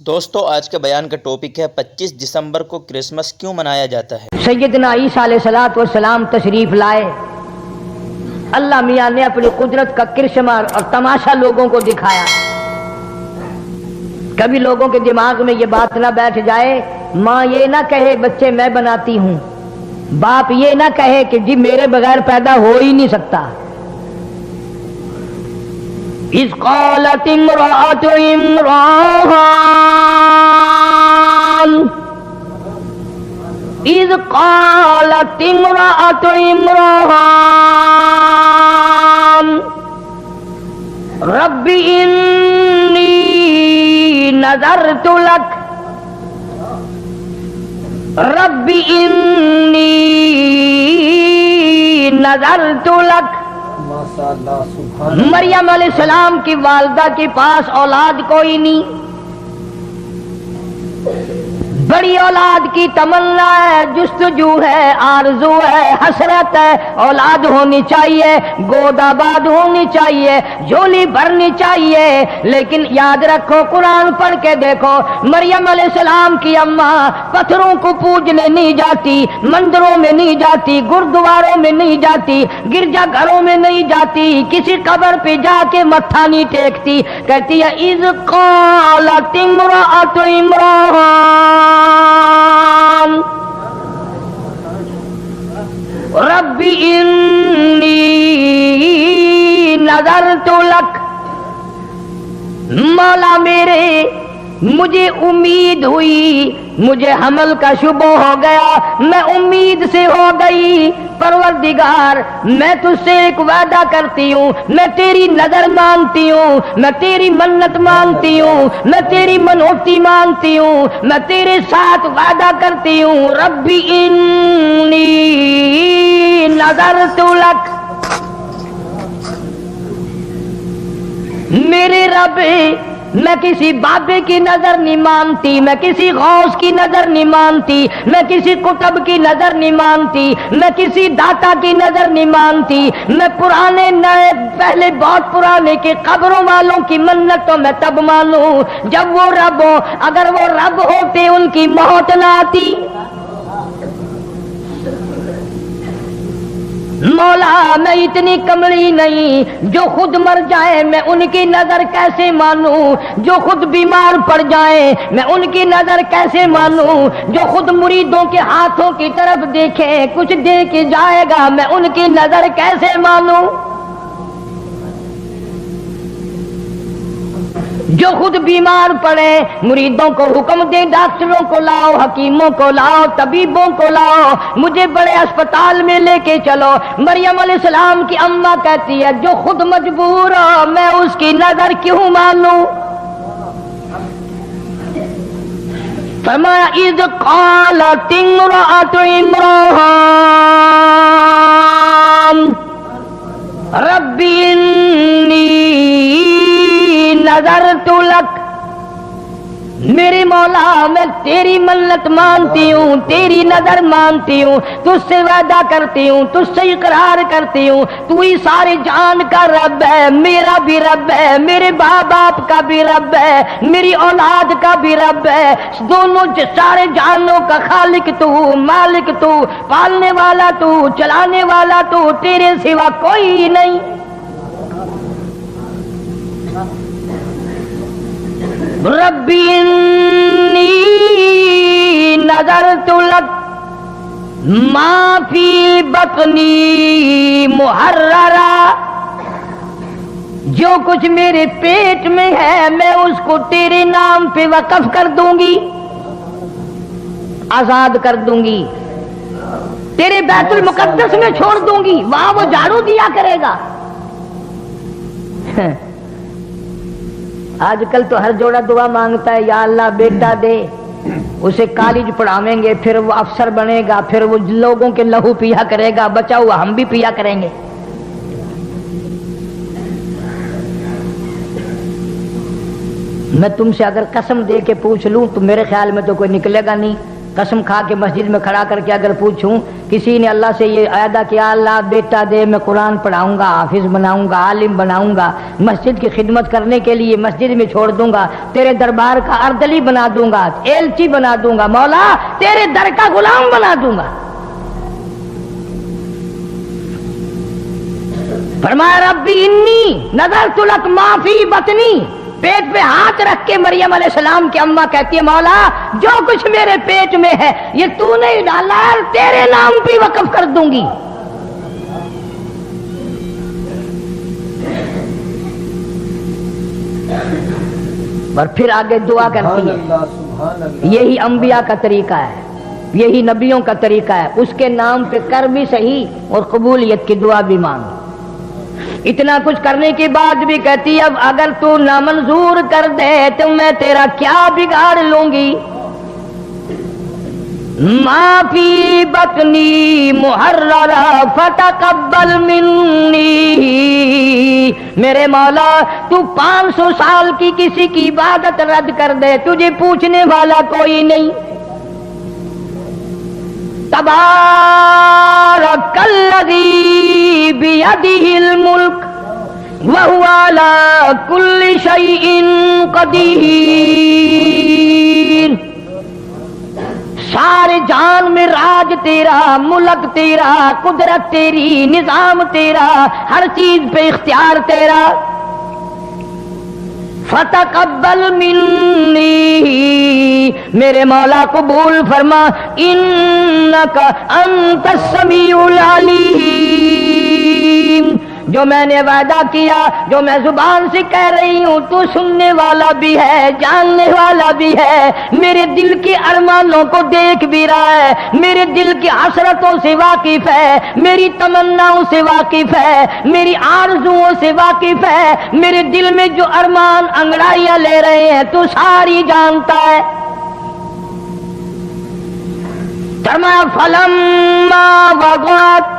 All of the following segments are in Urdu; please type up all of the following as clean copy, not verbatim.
دوستو آج کے بیان کا ٹاپک ہے 25 دسمبر کو کرسمس کیوں منایا جاتا ہے۔ سیدنا عیسیٰ علیہ السلام تشریف لائے، اللہ میاں نے اپنی قدرت کا کرشمہ اور تماشا لوگوں کو دکھایا۔ کبھی لوگوں کے دماغ میں یہ بات نہ بیٹھ جائے، ماں یہ نہ کہے بچے میں بناتی ہوں، باپ یہ نہ کہے کہ جی میرے بغیر پیدا ہو ہی نہیں سکتا۔ اذ قالت امرأۃ عمران اذ قالت امرأۃ عمران رب انی نذرت لک رب انی نذرت لک۔ مریم علیہ السلام کی والدہ کے پاس اولاد کوئی نہیں، بڑی اولاد کی تمنا ہے، جستجو ہے، آرزو ہے، حسرت ہے، اولاد ہونی چاہیے، گود آباد ہونی چاہیے، جھولی بھرنی چاہیے۔ لیکن یاد رکھو، قرآن پڑھ کے دیکھو، مریم علیہ السلام کی اماں پتھروں کو پوجنے نہیں جاتی، مندروں میں نہیں جاتی، گردواروں میں نہیں جاتی، گرجا گھروں میں نہیں جاتی، کسی قبر پہ جا کے متھا نہیں ٹیکتی، کہتی ہے اذ قالت امرأۃ عمران رب انی نذرت لک۔ مولا میرے، مجھے امید ہوئی، مجھے حمل کا شبہ ہو گیا، میں امید سے ہو گئی، پروردگار میں تجھ سے ایک وعدہ کرتی ہوں، میں تیری نظر مانتی ہوں، میں تیری منت مانتی ہوں، میں تیری منوتی مانتی ہوں، میں تیرے ساتھ وعدہ کرتی ہوں، ربی انی نذرت لک۔ میرے رب، میں کسی بابے کی نظر نہیں مانتی، میں کسی غوث کی نظر نہیں مانتی، میں کسی قطب کی نظر نہیں مانتی، میں کسی داتا کی نظر نہیں مانتی، میں پرانے نئے پہلے بہت پرانے کے قبروں والوں کی منت تو میں تب مانوں جب وہ رب ہو، اگر وہ رب ہوتے ان کی موت نہ آتی۔ مولا میں اتنی کملی نہیں جو خود مر جائے میں ان کی نظر کیسے مانوں، جو خود بیمار پڑ جائے میں ان کی نظر کیسے مانوں، جو خود مریدوں کے ہاتھوں کی طرف دیکھے کچھ دے کے جائے گا میں ان کی نظر کیسے مانوں، جو خود بیمار پڑے مریدوں کو حکم دے ڈاکٹروں کو لاؤ، حکیموں کو لاؤ، طبیبوں کو لاؤ، مجھے بڑے اسپتال میں لے کے چلو۔ مریم علیہ السلام کی اماں کہتی ہے جو خود مجبور ہو میں اس کی نظر کیوں مانوں؟ فرمایا اذ قالت امرأۃ عمران رب انی نذرت لک۔ میرے مولا میں تیری منت مانتی ہوں، تیری نظر مانتی ہوں، تجھ سے وعدہ کرتی ہوں، تجھ سے اقرار کرتی ہوں، تو ہی سارے جان کا رب ہے، میرا بھی رب ہے، میرے باپ کا بھی رب ہے، میری اولاد کا بھی رب ہے، دونوں سارے جانوں کا خالق تو، مالک تو، پالنے والا تو، چلانے والا تو، تیرے سوا کوئی نہیں۔ ربی انی نذرت لک ما فی بطنی محررا، جو کچھ میرے پیٹ میں ہے میں اس کو تیرے نام پہ وقف کر دوں گی، آزاد کر دوں گی، تیرے بیت المقدس میں چھوڑ دوں گی، وہاں وہ جھاڑو دیا کرے گا۔ آج کل تو ہر جوڑا دعا مانگتا ہے یا اللہ بیٹا دے، اسے کالج پڑھاویں گے، پھر وہ افسر بنے گا، پھر وہ لوگوں کے لہو پیا کرے گا، بچا ہوا ہم بھی پیا کریں گے۔ میں تم سے اگر قسم دے کے پوچھ لوں تو میرے خیال میں تو کوئی نکلے گا نہیں، قسم کھا کے مسجد میں کھڑا کر کے اگر پوچھوں کسی نے اللہ سے یہ عہدہ کیا اللہ بیٹا دے میں قرآن پڑھاؤں گا حافظ بناؤں گا عالم بناؤں گا مسجد کی خدمت کرنے کے لیے مسجد میں چھوڑ دوں گا تیرے دربار کا اردلی بنا دوں گا ایلچی بنا دوں گا مولا تیرے در کا غلام بنا دوں گا فرمایا ربی انی نذرت لک ما فی بطنی پیٹ پہ ہاتھ رکھ کے مریم علیہ السلام کی اماں کہتی ہے مولا جو کچھ میرے پیٹ میں ہے یہ تو نے ڈالا تیرے نام پہ وقف کر دوں گی اور پھر آگے دعا کرتی ہے یہی انبیاء کا طریقہ ہے یہی نبیوں کا طریقہ ہے اس کے نام پہ کر بھی صحیح اور قبولیت کی دعا بھی مانگ اتنا کچھ کرنے کے بعد بھی کہتی اب اگر تو نامنظور کر دے تو میں تیرا کیا بگاڑ لوں گی ما فی بطنی محررا فتقبل منی میرے مولا تو 500 سال کی کسی کی عبادت رد کر دے تجھے پوچھنے والا کوئی نہیں تبارک الذی بیدہ الملک وہو علی کل شیء قدیر سارے جان میں راج تیرا ملک تیرا قدرت تیری نظام تیرا ہر چیز پہ اختیار تیرا فتقبل منی میرے مولا قبول فرما انک انت السمیع العلیم جو میں نے وعدہ کیا جو میں زبان سے کہہ رہی ہوں تو سننے والا بھی ہے جاننے والا بھی ہے میرے دل کے ارمانوں کو دیکھ بھی رہا ہے میرے دل کی حسرتوں سے واقف ہے میری تمناؤں سے واقف ہے میری آرزوؤں سے واقف ہے میرے دل میں جو ارمان انگڑائیاں لے رہے ہیں تو ساری جانتا ہے فرمایا فلما وضعت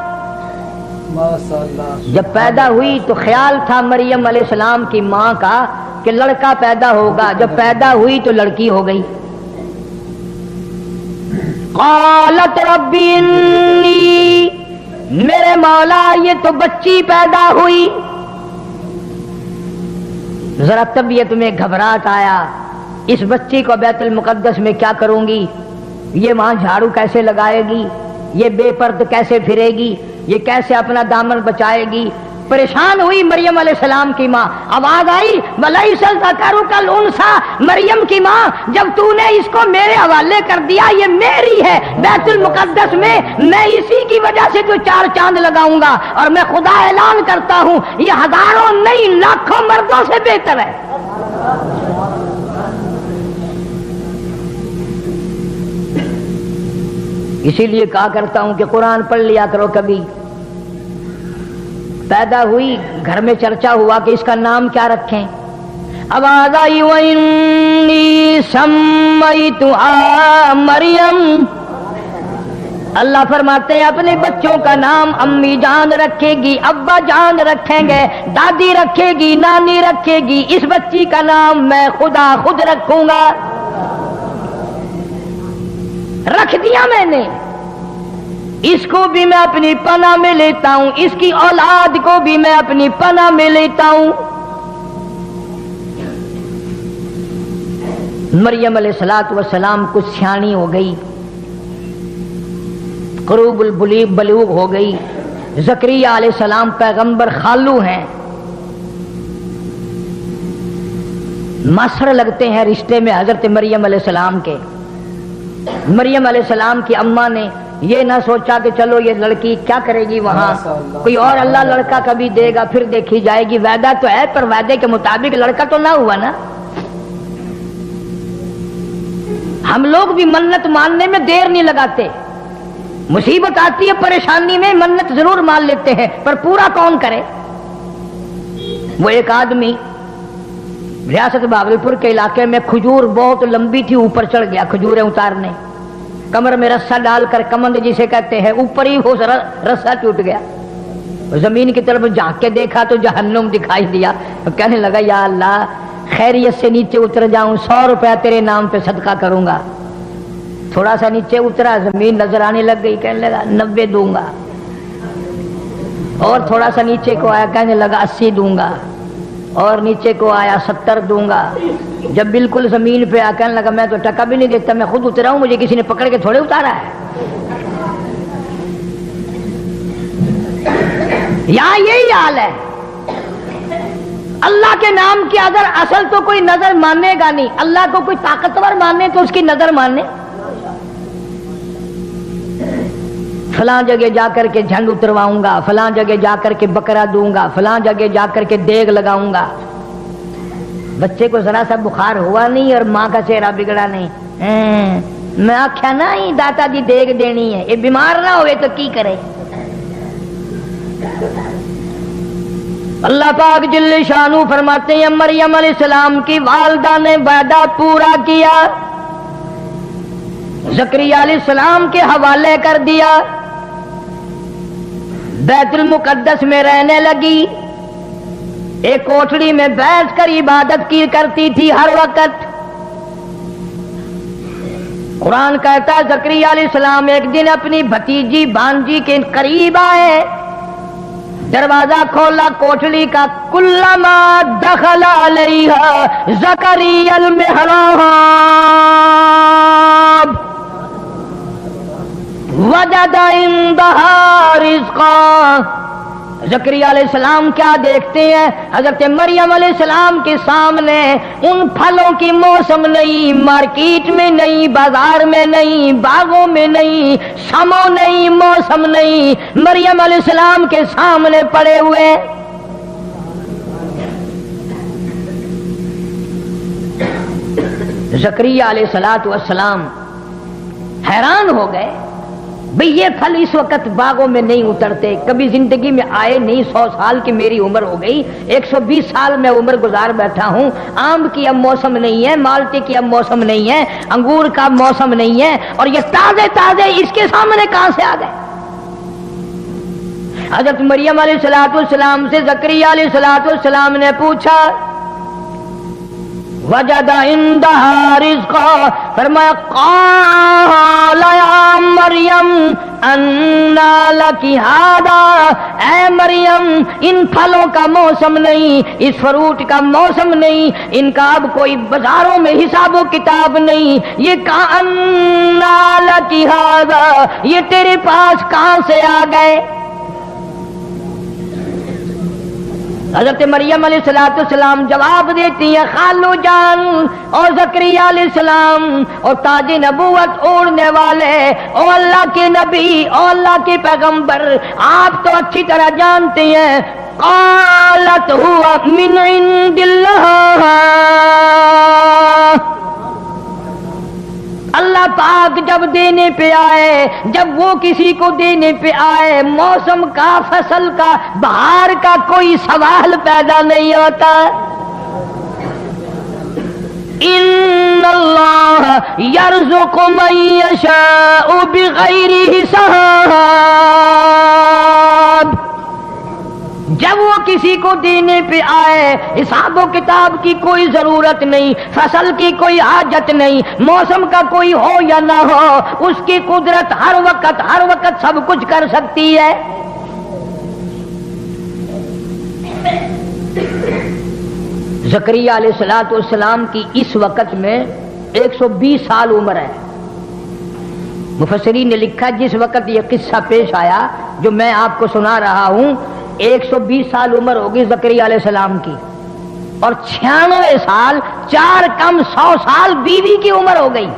جب پیدا ہوئی تو خیال تھا مریم علیہ السلام کی ماں کا کہ لڑکا پیدا ہوگا جب پیدا ہوئی تو لڑکی ہو گئی قالت ربی انی میرے مولا یہ تو بچی پیدا ہوئی ذرا طبیعت میں گھبراہٹ آیا اس بچی کو بیت المقدس میں کیا کروں گی یہ وہاں جھاڑو کیسے لگائے گی یہ بے پرد کیسے پھرے گی یہ کیسے اپنا دامن بچائے گی پریشان ہوئی مریم علیہ السلام کی ماں آواز آئی وَلَيْسَ الذَّكَرُ كَالْأُنثىٰ مریم کی ماں جب تو نے اس کو میرے حوالے کر دیا یہ میری ہے بیت المقدس میں میں اسی کی وجہ سے جو 4 چاند لگاؤں گا اور میں خدا اعلان کرتا ہوں یہ ہزاروں نہیں لاکھوں مردوں سے بہتر ہے اسی لیے کہا کرتا ہوں کہ قرآن پڑھ لیا کرو کبھی پیدا ہوئی گھر میں چرچا ہوا کہ اس کا نام کیا رکھیں آواز آئی وَإِنِّي سَمَّيْتُهَا مریم اللہ فرماتے ہیں اپنے بچوں کا نام امی جان رکھے گی ابا جان رکھیں گے دادی رکھے گی نانی رکھے گی اس بچی کا نام میں خدا خود رکھوں گا رکھ دیا میں نے اس کو بھی میں اپنی پناہ میں لیتا ہوں اس کی اولاد کو بھی میں اپنی پناہ میں لیتا ہوں مریم علیہ السلام کچھ سیانی ہو گئی قروب البلوغ ہو گئی زکریہ علیہ السلام پیغمبر خالو ہیں ماسڑ لگتے ہیں رشتے میں حضرت مریم علیہ السلام کے مریم علیہ السلام کی اماں نے یہ نہ سوچا کہ چلو یہ لڑکی کیا کرے گی وہاں کوئی اور اللہ لڑکا کبھی دے گا پھر دیکھی جائے گی وعدہ تو ہے پر وعدے کے مطابق لڑکا تو نہ ہوا نا ہم لوگ بھی منت ماننے میں دیر نہیں لگاتے مصیبت آتی ہے پریشانی میں منت ضرور مان لیتے ہیں پر پورا کون کرے وہ ایک آدمی ریاست بھاگلپور کے علاقے میں کھجور بہت لمبی تھی اوپر چڑھ گیا کھجوریں اتارنے کمر میں رسا ڈال کر کمند جسے کہتے ہیں اوپر ہی وہ رسا ٹوٹ گیا زمین کی طرف جھانک کے دیکھا تو جہنم دکھائی دیا تو کہنے لگا یا اللہ خیریت سے نیچے اتر جاؤں 100 روپیہ تیرے نام پہ صدقہ کروں گا تھوڑا سا نیچے اترا زمین نظر آنے لگ گئی، کہنے لگا 90 دوں گا، اور تھوڑا سا نیچے کو آیا کہنے لگا 80 دوں گا، اور نیچے کو آیا 70 دوں گا، جب بالکل زمین پہ آ کہنے لگا میں تو ٹکا بھی نہیں دیتا، میں خود اترا ہوں، مجھے کسی نے پکڑ کے تھوڑے اتارا ہے۔ یہاں یہی حال ہے، اللہ کے نام کی اگر اصل تو کوئی نظر ماننے گا نہیں، اللہ کو کوئی طاقتور ماننے تو اس کی نظر ماننے، فلاں جگہ جا کر کے جھنڈ اترواؤں گا، فلاں جگہ جا کر کے بکرا دوں گا، فلاں جگہ جا کر کے دیگ لگاؤں گا۔ بچے کو ذرا سا بخار ہوا نہیں اور ماں کا چہرہ بگڑا نہیں، میں آخیا نا ہی داتا دی دیگ دینی ہے، یہ بیمار نہ ہوئے تو کی کرے۔ اللہ پاک جل شانہ فرماتے ہیں مریم علیہ السلام کی والدہ نے وعدہ پورا کیا، زکریا علیہ السلام کے حوالے کر دیا، بیت المقدس میں رہنے لگی، ایک کوٹھڑی میں بیٹھ کر عبادت کی کرتی تھی ہر وقت۔ قرآن کہتا ہے زکریا علیہ السلام ایک دن اپنی بھتیجی بانجی کے قریب آئے، دروازہ کھولا کوٹھڑی کا، کلما دخل علیہا زکریا المحراب وجد عندها رزقا۔ زکریا علیہ السلام کیا دیکھتے ہیں؟ حضرت مریم علیہ السلام کے سامنے ان پھلوں کی موسم نہیں، مارکیٹ میں نہیں، بازار میں نہیں، باغوں میں نہیں، سمو نہیں، موسم نہیں، مریم علیہ السلام کے سامنے پڑے ہوئے۔ زکریا علیہ السلام حیران ہو گئے، بھئی یہ پھل اس وقت باغوں میں نہیں اترتے، کبھی زندگی میں آئے نہیں، 100 سال کی میری عمر ہو گئی، 120 سال میں عمر گزار بیٹھا ہوں، آم کی اب موسم نہیں ہے، مالٹے کی اب موسم نہیں ہے، انگور کا موسم نہیں ہے، اور یہ تازے تازے اس کے سامنے کہاں سے آ گئے؟ حضرت مریم علیہ السلام سے زکریا علیہ السلام نے پوچھا، وجد عندها رزقا، فرمایا قال یا مریم انا لک ھذا، اے مریم ان پھلوں کا موسم نہیں، اس فروٹ کا موسم نہیں، ان کا اب کوئی بازاروں میں حساب و کتاب نہیں، یہ انا لک ھذا یہ تیرے پاس کہاں سے آ گئے؟ حضرت مریم علیہ السلام جواب دیتی ہیں، خالو جان اور زکریا علیہ السلام اور تاج نبوت اوڑھنے والے او اللہ کے نبی او اللہ کے پیغمبر، آپ تو اچھی طرح جانتے ہیں، قالت ہوا من عند اللہ، اللہ پاک جب دینے پہ آئے، جب وہ کسی کو دینے پہ آئے، موسم کا، فصل کا، بہار کا کوئی سوال پیدا نہیں ہوتا۔ ان اللہ یرزق من یشاء بغیر حساب، جب وہ کسی کو دینے پہ آئے حساب و کتاب کی کوئی ضرورت نہیں، فصل کی کوئی حاجت نہیں، موسم کا کوئی ہو یا نہ ہو، اس کی قدرت ہر وقت سب کچھ کر سکتی ہے۔ زکریا علیہ السلام کی اس وقت میں 120 سال عمر ہے۔ مفسرین نے لکھا جس وقت یہ قصہ پیش آیا جو میں آپ کو سنا رہا ہوں، 120 سال عمر ہوگی زکریا علیہ السلام کی، اور 96 سال 4 کم 100 سال بیوی کی عمر ہو گئی۔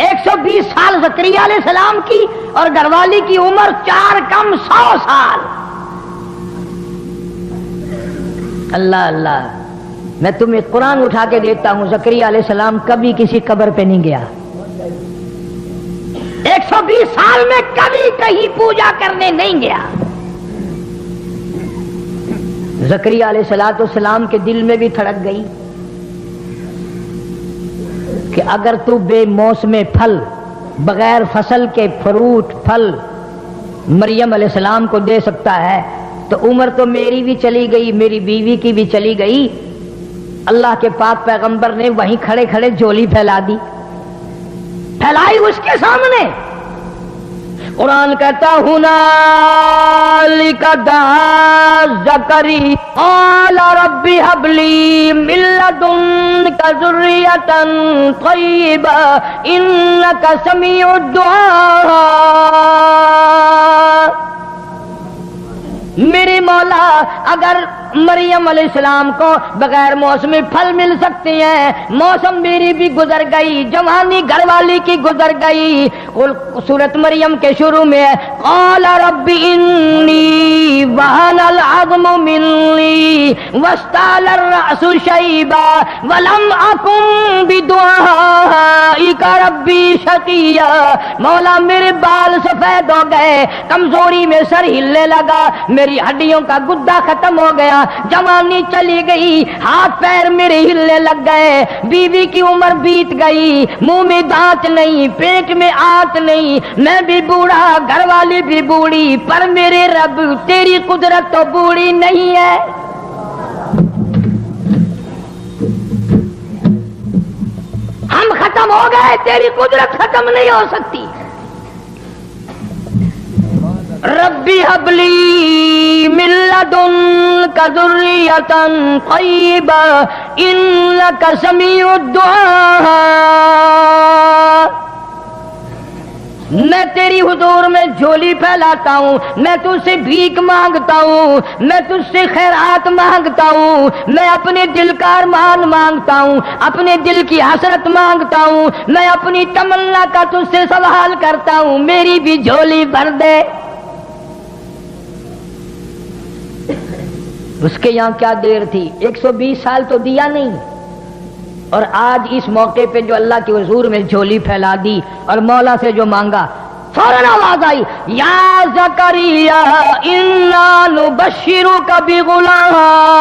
120 سال زکریا علیہ السلام کی اور گھر والی کی عمر 4 کم 100 سال۔ اللہ اللہ، میں تمہیں قرآن اٹھا کے دیتا ہوں، زکریا علیہ السلام کبھی کسی قبر پہ نہیں گیا، 120 سال میں کبھی کہیں پوجا کرنے نہیں گیا۔ زکریا علیہ السلام کے دل میں بھی تھڑک گئی کہ اگر تو بے موسم پھل، بغیر فصل کے فروٹ پھل مریم علیہ السلام کو دے سکتا ہے تو عمر تو میری بھی چلی گئی، میری بیوی کی بھی چلی گئی۔ اللہ کے پاک پیغمبر نے وہیں کھڑے کھڑے جھولی پھیلا دی، پھیلائی اس کے سامنے. قرآن کہتا ہنالک دعا زکریا قال رب هب لي من لدنك ذرية طيبة إنك سميع الدعاء. میرے مولا اگر مریم علیہ السلام کو بغیر موسمی پھل مل سکتے ہیں، موسم میری بھی گزر گئی، جوانی گھر والی کی گزر گئی. سورت مریم کے شروع میں قال رب انی وہن العظم منی واشتعل الرأس شیبا ولم اکن بدعائک ربی شقیا. مولا میرے بال سفید ہو گئے، کمزوری میں سر ہلنے لگا، میری ہڈیوں کا گدا ختم ہو گیا، جوانی چلی گئی، ہاتھ پیر میرے ہلنے لگ گئے، بیوی کی عمر بیت گئی، منہ میں دانت نہیں، پیٹ میں آنت نہیں، میں بھی بوڑھا، گھر والی بھی بوڑھی، پر میرے رب تیری قدرت تو بوڑھی نہیں ہے. ہم ختم ہو گئے، تیری قدرت ختم نہیں ہو سکتی. ربی حب لی من لدنک ذریۃ طیبہ انک سمیع الدعاء. میں تیری حضور میں جھولی پھیلاتا ہوں، میں تجھ سے بھیک مانگتا ہوں، میں تجھ سے خیرات مانگتا ہوں، میں اپنے دل کا ارمان مانگتا ہوں، اپنے دل کی حسرت مانگتا ہوں، میں اپنی تمنا کا تجھ سے سوال کرتا ہوں، میری بھی جھولی بھر دے. اس کے یہاں کیا دیر تھی، 120 سال تو دیا نہیں، اور آج اس موقع پہ جو اللہ کے حضور میں جھولی پھیلا دی اور مولا سے جو مانگا، فوراً آواز آئی یا زکریا انا نبشرک بغلام.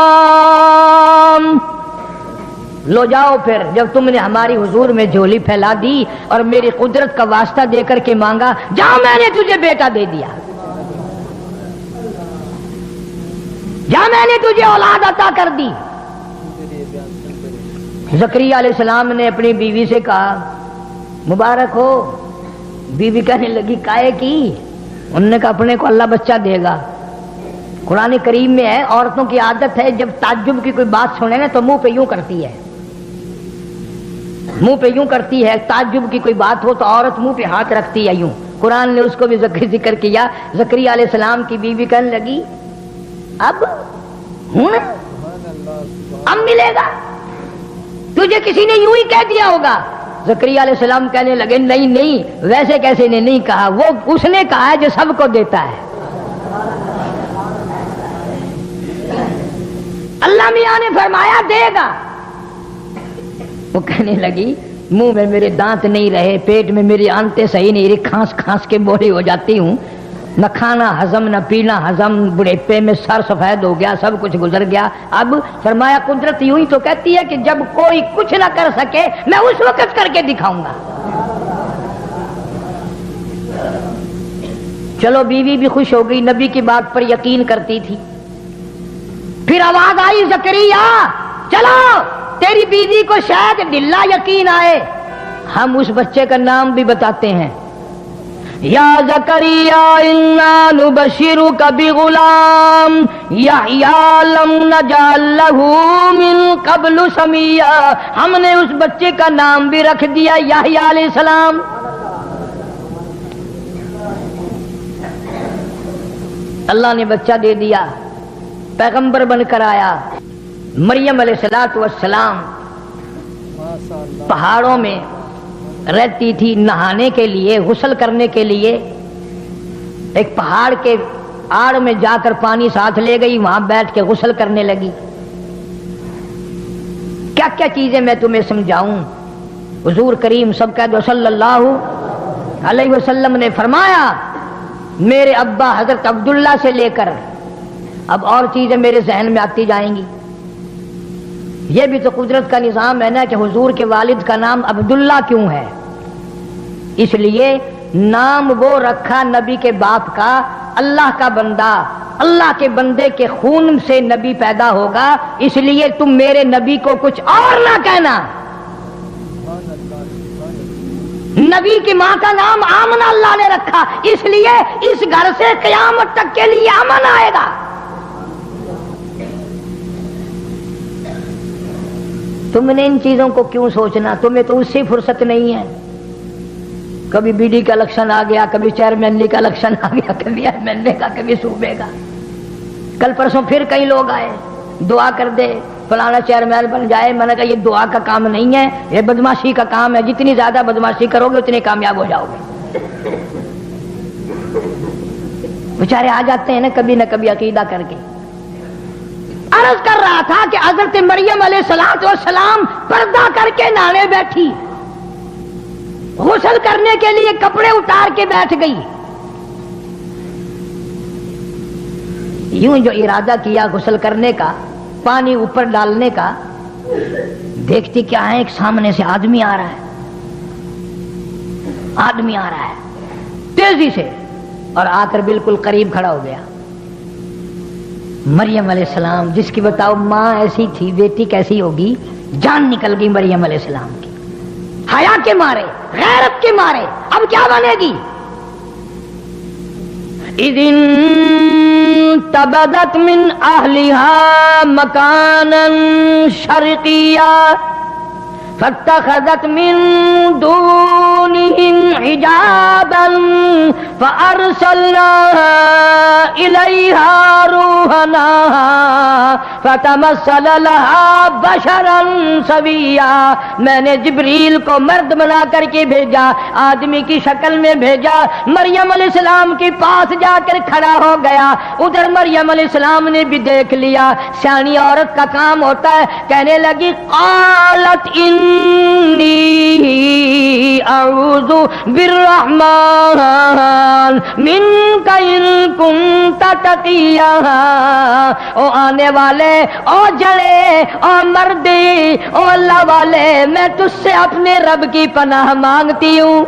لو جاؤ پھر، جب تم نے ہماری حضور میں جھولی پھیلا دی اور میری قدرت کا واسطہ دے کر کے مانگا، جا میں نے تجھے بیٹا دے دیا، جا میں نے تجھے اولاد عطا کر دی. زکریا علیہ السلام نے اپنی بیوی سے کہا مبارک ہو. بیوی کہنے لگی کائے کی؟ انہوں نے کہا اپنے کو اللہ بچہ دے گا. قرآن کریم میں ہے، عورتوں کی عادت ہے جب تعجب کی کوئی بات سنے نا تو منہ پہ یوں کرتی ہے، منہ پہ یوں کرتی ہے. تعجب کی کوئی بات ہو تو عورت منہ پہ ہاتھ رکھتی ہے یوں. قرآن نے اس کو بھی ذکر کیا. زکریا علیہ السلام کی بیوی کہنے لگی اب ہوں اب ملے گا، تجھے کسی نے یوں ہی کہہ دیا ہوگا. زکریا علیہ السلام کہنے لگے نہیں نہیں، ویسے کیسے نے نہیں کہا، وہ اس نے کہا ہے جو سب کو دیتا ہے. اللہ میاں نے فرمایا دے گا. وہ کہنے لگی منہ میں میرے دانت نہیں رہے، پیٹ میں میری آنتیں صحیح نہیں رہی، کھانس کھانس کے بوڑھی ہو جاتی ہوں، نہ کھانا ہضم نہ پینا ہضم، بڑھیپے میں سر سفید ہو گیا، سب کچھ گزر گیا. اب فرمایا قدرت یوں ہی تو کہتی ہے کہ جب کوئی کچھ نہ کر سکے میں اس وقت کر کے دکھاؤں گا. چلو بیوی بھی خوش ہو گئی، نبی کی بات پر یقین کرتی تھی. پھر آواز آئی زکریا چلو تیری بیوی کو شاید ڈلا یقین آئے، ہم اس بچے کا نام بھی بتاتے ہیں. یا زکریا انا نبشرک بغلام یحییٰ لم نجعل لہ من قبل سمیہ. ہم نے اس بچے کا نام بھی رکھ دیا یحییٰ علیہ السلام. اللہ نے بچہ دے دیا، پیغمبر بن کر آیا. مریم علیہ السلام پہاڑوں میں رہتی تھی، نہانے کے لیے غسل کرنے کے لیے ایک پہاڑ کے آڑ میں جا کر پانی ساتھ لے گئی، وہاں بیٹھ کے غسل کرنے لگی. کیا کیا چیزیں میں تمہیں سمجھاؤں. حضور کریم سب کہہ دو صلی اللہ علیہ وسلم نے فرمایا میرے ابا حضرت عبداللہ سے لے کر اب اور چیزیں میرے ذہن میں آتی جائیں گی. یہ بھی تو قدرت کا نظام ہے نا کہ حضور کے والد کا نام عبداللہ کیوں ہے؟ اس لیے نام وہ رکھا نبی کے باپ کا، اللہ کا بندہ، اللہ کے بندے کے خون سے نبی پیدا ہوگا، اس لیے تم میرے نبی کو کچھ اور نہ کہنا. نبی کی ماں کا نام آمنہ اللہ نے رکھا، اس لیے اس گھر سے قیامت تک کے لیے امن آئے گا۔ تم نے ان چیزوں کو کیوں سوچنا؟ تمہیں تو اس سے فرصت نہیں ہے۔ کبھی بی ڈی کا الیکشن آ گیا، کبھی چیئرمین کا الیکشن آ گیا، کبھی ایم ایل اے کا، کبھی صوبے کا۔ کل پرسوں پھر کئی لوگ آئے، دعا کر دے فلانا چیئرمین بن جائے۔ میں نے کہا یہ دعا کا کام نہیں ہے، یہ بدماشی کا کام ہے۔ جتنی زیادہ بدماشی کرو گے اتنے کامیاب ہو جاؤ گے۔ بیچارے آ جاتے ہیں نا کبھی نہ کبھی عقیدہ کر کے۔ عرض کر رہا تھا کہ حضرت مریم علیہ السلام پردہ کر کے نہانے بیٹھی، غسل کرنے کے لیے کپڑے اتار کے بیٹھ گئی۔ یوں جو ارادہ کیا غسل کرنے کا، پانی اوپر ڈالنے کا، دیکھتی کیا ہے، ایک سامنے سے آدمی آ رہا ہے، آدمی آ رہا ہے تیزی سے، اور آ کر بالکل قریب کھڑا ہو گیا۔ مریم علیہ السلام جس کی بتاؤ ماں ایسی تھی، بیٹی کیسی ہوگی؟ جان نکل گئی مریم علیہ السلام کی، حیا کے مارے، غیرت کے مارے۔ اب کیا بنے گی؟ اذن تبدت من اہلها مکانا شرقیا فاتخذت من دونهم حجابا فارسلنا الیها روحنا فتمثل لها بشرا سویا۔ میں نے جبریل کو مرد بنا کر کے بھیجا، آدمی کی شکل میں بھیجا، مریم علیہ السلام کے پاس جا کر کھڑا ہو گیا۔ ادھر مریم علیہ السلام نے بھی دیکھ لیا، سیانی عورت کا کام ہوتا ہے۔ کہنے لگی قالت انی اعوذ بالرحمن منک ان کنت تقیا۔ او آنے والے، او جڑے، او مردی، او اللہ والے، میں تجھ سے اپنے رب کی پناہ مانگتی ہوں،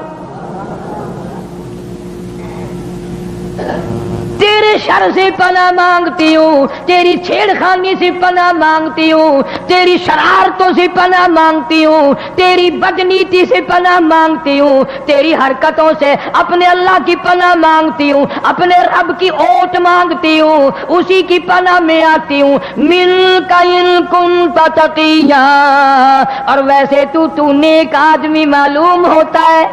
تیرے شر سے پناہ مانگتی ہوں، تیری چھیڑ خانی سے پناہ مانگتی ہوں، تیری شرارتوں سے پناہ مانگتی ہوں، تیری بدنیتی سے پناہ مانگتی ہوں، تیری حرکتوں سے اپنے اللہ کی پناہ مانگتی ہوں، اپنے رب کی اوٹ مانگتی ہوں، اسی کی پناہ میں آتی ہوں۔ مِنْکَ إِن كُنتَ تَقِيًّا، اور ویسے تو نیک آدمی معلوم ہوتا ہے۔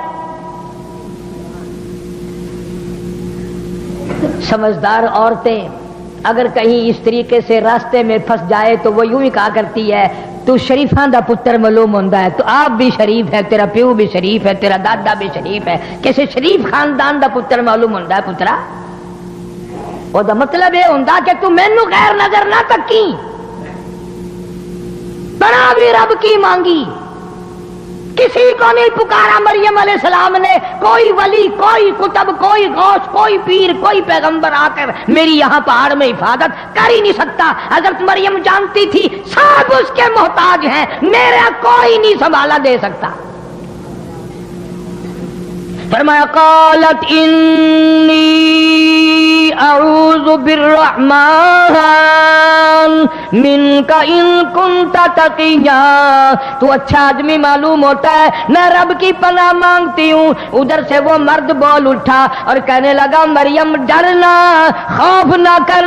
سمجھدار عورتیں اگر کہیں اس طریقے سے راستے میں پھنس جائے تو وہ یوں ہی کہا کرتی ہے تو شریفاں دا پتر معلوم ہوندا ہے، تو آپ بھی شریف ہے، تیرا پیو بھی شریف ہے، تیرا دادا بھی شریف ہے، کسی شریف خاندان دا پتر معلوم ہوندا ہے پترا۔ وہ دا مطلب یہ ہوندا کہ تو مینوں غیر نظر نہ تکی، بڑا بھی رب کی مانگی، کسی کو نہیں پکارا مریم علیہ السلام نے، کوئی ولی، کوئی کتب، کوئی غوث، کوئی پیر، کوئی پیغمبر آ کر میری یہاں پہاڑ میں حفاظت کر ہی نہیں سکتا۔ حضرت مریم جانتی تھی سب اس کے محتاج ہیں، میرا کوئی نہیں سنبھالا دے سکتا۔ فرمایا قالت انی اعوذ بالرحمن منک ان کنت تقیا، تو اچھا آدمی معلوم ہوتا ہے، میں رب کی پناہ مانگتی ہوں۔ ادھر سے وہ مرد بول اٹھا اور کہنے لگا مریم ڈرنا، خوف نہ کر،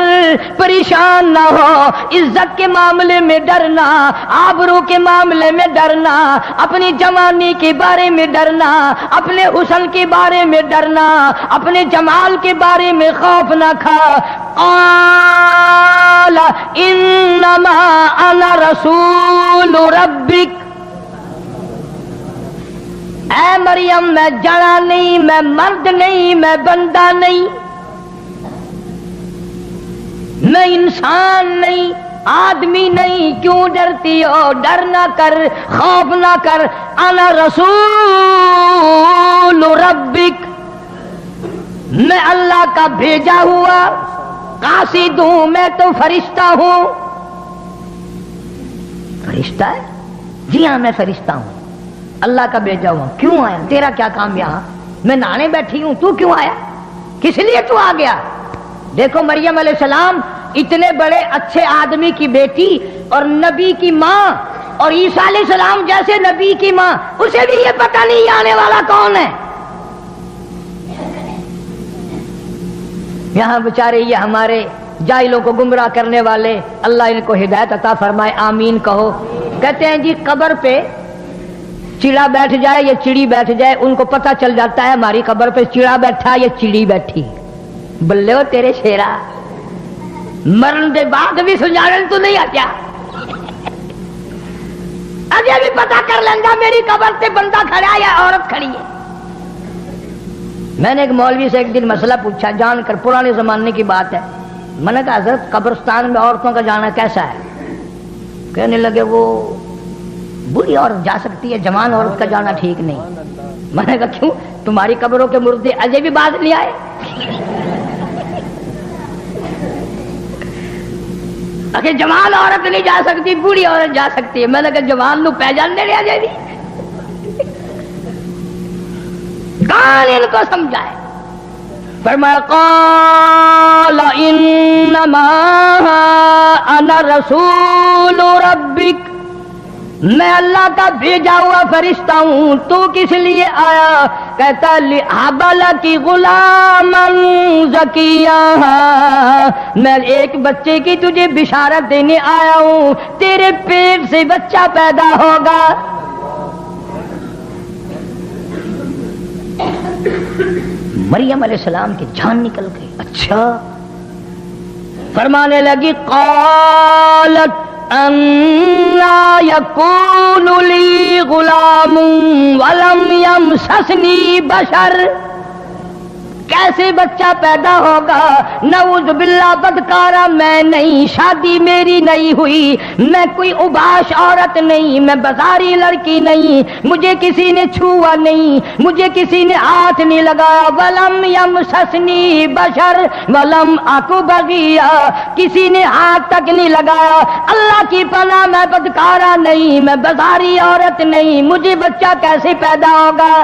پریشان نہ ہو، عزت کے معاملے میں ڈرنا، آبرو کے معاملے میں ڈرنا، اپنی جوانی کے بارے میں ڈرنا، اپنے حسن کے بارے میں ڈرنا، اپنے جمال کے بارے میں خوف نہ کھا۔ قال انما انا رسول ربک، اے مریم میں جڑا نہیں، میں مرد نہیں، میں بندہ نہیں، میں انسان نہیں، آدمی نہیں، کیوں ڈرتی ہو؟ ڈر نہ کر، خوف نہ کر، انا رسول ربک، میں اللہ کا بھیجا ہوا قاصد ہوں، میں تو فرشتہ ہوں۔ فرشتہ ہے؟ جی ہاں میں فرشتہ ہوں، اللہ کا بھیجا ہوا۔ کیوں آیا؟ تیرا کیا کام یہاں؟ میں نہانے بیٹھی ہوں، تو کیوں آیا؟ کس لیے تو آ گیا؟ دیکھو مریم علیہ السلام اتنے بڑے اچھے آدمی کی بیٹی اور نبی کی ماں، اور عیسیٰ علیہ السلام جیسے نبی کی ماں، اسے بھی یہ پتہ نہیں آنے والا کون ہے۔ یہاں بیچارے یہ ہمارے جاہلوں کو گمراہ کرنے والے، اللہ ان کو ہدایت عطا فرمائے، آمین کہو۔ کہتے ہیں جی قبر پہ چڑا بیٹھ جائے یا چڑی بیٹھ جائے، ان کو پتہ چل جاتا ہے ہماری قبر پہ چڑا بیٹھا یا چڑی بیٹھی۔ بلے ہو تیرے شیرا، مرن دے بعد بھی سنجھاڑن تو نہیں آتیا، اجے بھی پتہ کر لینگا میری قبر تے بندہ کھڑا یا عورت کھڑی ہے۔ میں نے ایک مولوی سے ایک دن مسئلہ پوچھا، جان کر پرانے زمانے کی بات ہے، میں نے کہا حضرت قبرستان میں عورتوں کا جانا کیسا ہے؟ کہنے لگے وہ بوڑھی عورت جا سکتی ہے، جوان عورت کا جانا ٹھیک نہیں۔ میں نے کہا کیوں؟ تمہاری قبروں کے مردے اجے بھی باز نہیں آئے؟ اگر جوان عورت نہیں جا سکتی، بوڑھی عورت جا سکتی ہے۔ میں نے کہا جوان نو پہچان دے لیا جائے بھی، کون ان کو سمجھائے؟ فرمایا قال انما انا رسول ربک، میں اللہ کا بھیجا ہوا فرشتہ ہوں، تو کس لیے آیا؟ کہتا لِأَحَبَ لَكِ غُلَامًا زَكِيًّا، میں ایک بچے کی تجھے بشارت دینے آیا ہوں، تیرے پیٹ سے بچہ پیدا ہوگا۔ مریم علیہ السلام کی جان نکل گئی۔ اچھا، فرمانے لگی قالت انا یکون لی غلام ولم یمسسنی بشر، کیسے بچہ پیدا ہوگا؟ نعوذ باللہ، بدکارا میں نہیں، شادی میری نہیں ہوئی، میں کوئی اوباش عورت نہیں، میں بازاری لڑکی نہیں، مجھے کسی نے چھوا نہیں، مجھے کسی نے ہاتھ نہیں لگایا۔ ولم یمسسنی بشر ولم اکو بغیا، کسی نے ہاتھ تک نہیں لگایا۔ اللہ کی پناہ، میں بدکارا نہیں، میں بازاری عورت نہیں، مجھے بچہ کیسے پیدا ہوگا؟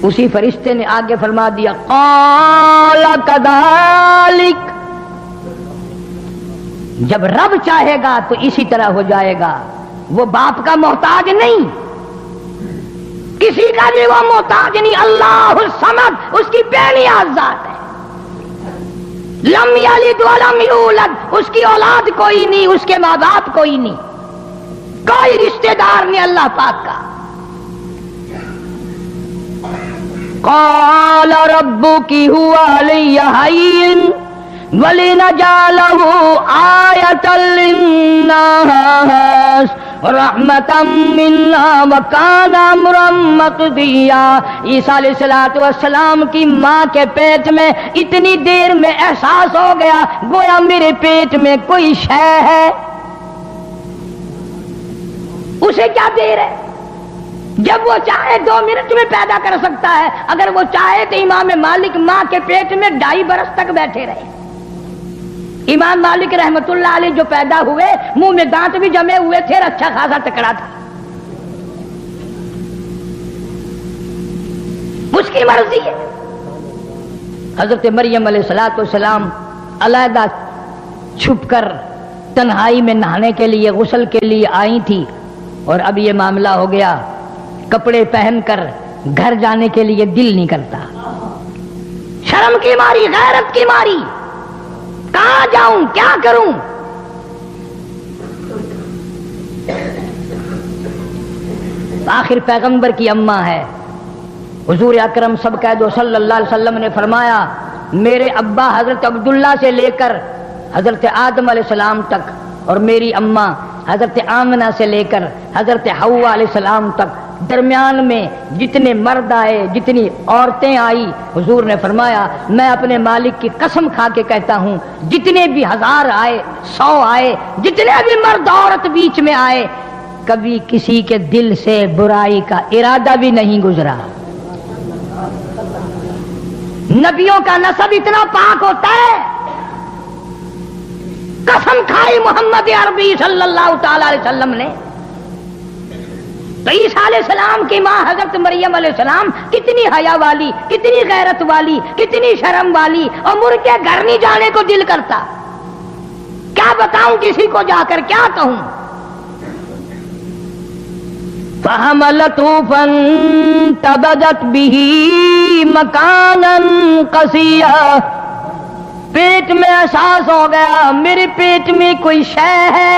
اسی فرشتے نے آگے فرما دیا قال کذالک، جب رب چاہے گا تو اسی طرح ہو جائے گا۔ وہ باپ کا محتاج نہیں، کسی کا بھی وہ محتاج نہیں، اللہ الصمد اس کی بے نیاز ذات ہے۔ لم یلد ولم یولد، اس کی اولاد کوئی نہیں، اس کے ماں باپ کوئی نہیں، کوئی رشتہ دار نہیں اللہ پاک کا۔ قال ربک هو علی ہین ولنجعلہ آیۃ للناس رحمتا منا وکان امرا مقضیا۔ عیسیٰ علیہ السلام کی ماں کے پیٹ میں اتنی دیر میں احساس ہو گیا گویا میرے پیٹ میں کوئی شے ہے۔ اسے کیا دیر ہے؟ جب وہ چاہے 2 منٹ میں پیدا کر سکتا ہے، اگر وہ چاہے تو امام مالک ماں کے پیٹ میں 2.5 برس تک بیٹھے رہے۔ امام مالک رحمت اللہ علیہ جو پیدا ہوئے منہ میں دانت بھی جمے ہوئے تھے، اچھا خاصا تکڑا تھا، اس کی مرضی ہے۔ حضرت مریم علیہ السلام علیحدہ چھپ کر تنہائی میں نہانے کے لیے، غسل کے لیے آئی تھی، اور اب یہ معاملہ ہو گیا، کپڑے پہن کر گھر جانے کے لیے دل نہیں کرتا، شرم کی ماری، غیرت کی ماری، کہاں جاؤں، کیا کروں؟ آخر پیغمبر کی اماں ہے، حضور اکرم سب کہہ دو صلی اللہ علیہ وسلم نے فرمایا میرے ابا حضرت عبداللہ سے لے کر حضرت آدم علیہ السلام تک، اور میری اماں حضرت آمنہ سے لے کر حضرت حوا علیہ السلام تک، درمیان میں جتنے مرد آئے، جتنی عورتیں آئی، حضور نے فرمایا میں اپنے مالک کی قسم کھا کے کہتا ہوں جتنے بھی 1000 آئے، 100 آئے، جتنے بھی مرد عورت بیچ میں آئے، کبھی کسی کے دل سے برائی کا ارادہ بھی نہیں گزرا۔ نبیوں کا نسب اتنا پاک ہوتا ہے، قسم کھائی محمد عربی صلی اللہ تعالی علیہ وسلم نے۔ تو عیسیٰ علیہ السلام کی ماں حضرت مریم علیہ السلام کتنی حیا والی، کتنی غیرت والی، کتنی شرم والی، اور مر کے گھر نہیں جانے کو دل کرتا۔ کیا بتاؤں کسی کو جا کر کیا کہوں؟ فحملته فانتبذت به مکانا قصیا، پیٹ میں احساس ہو گیا میرے پیٹ میں کوئی شے ہے،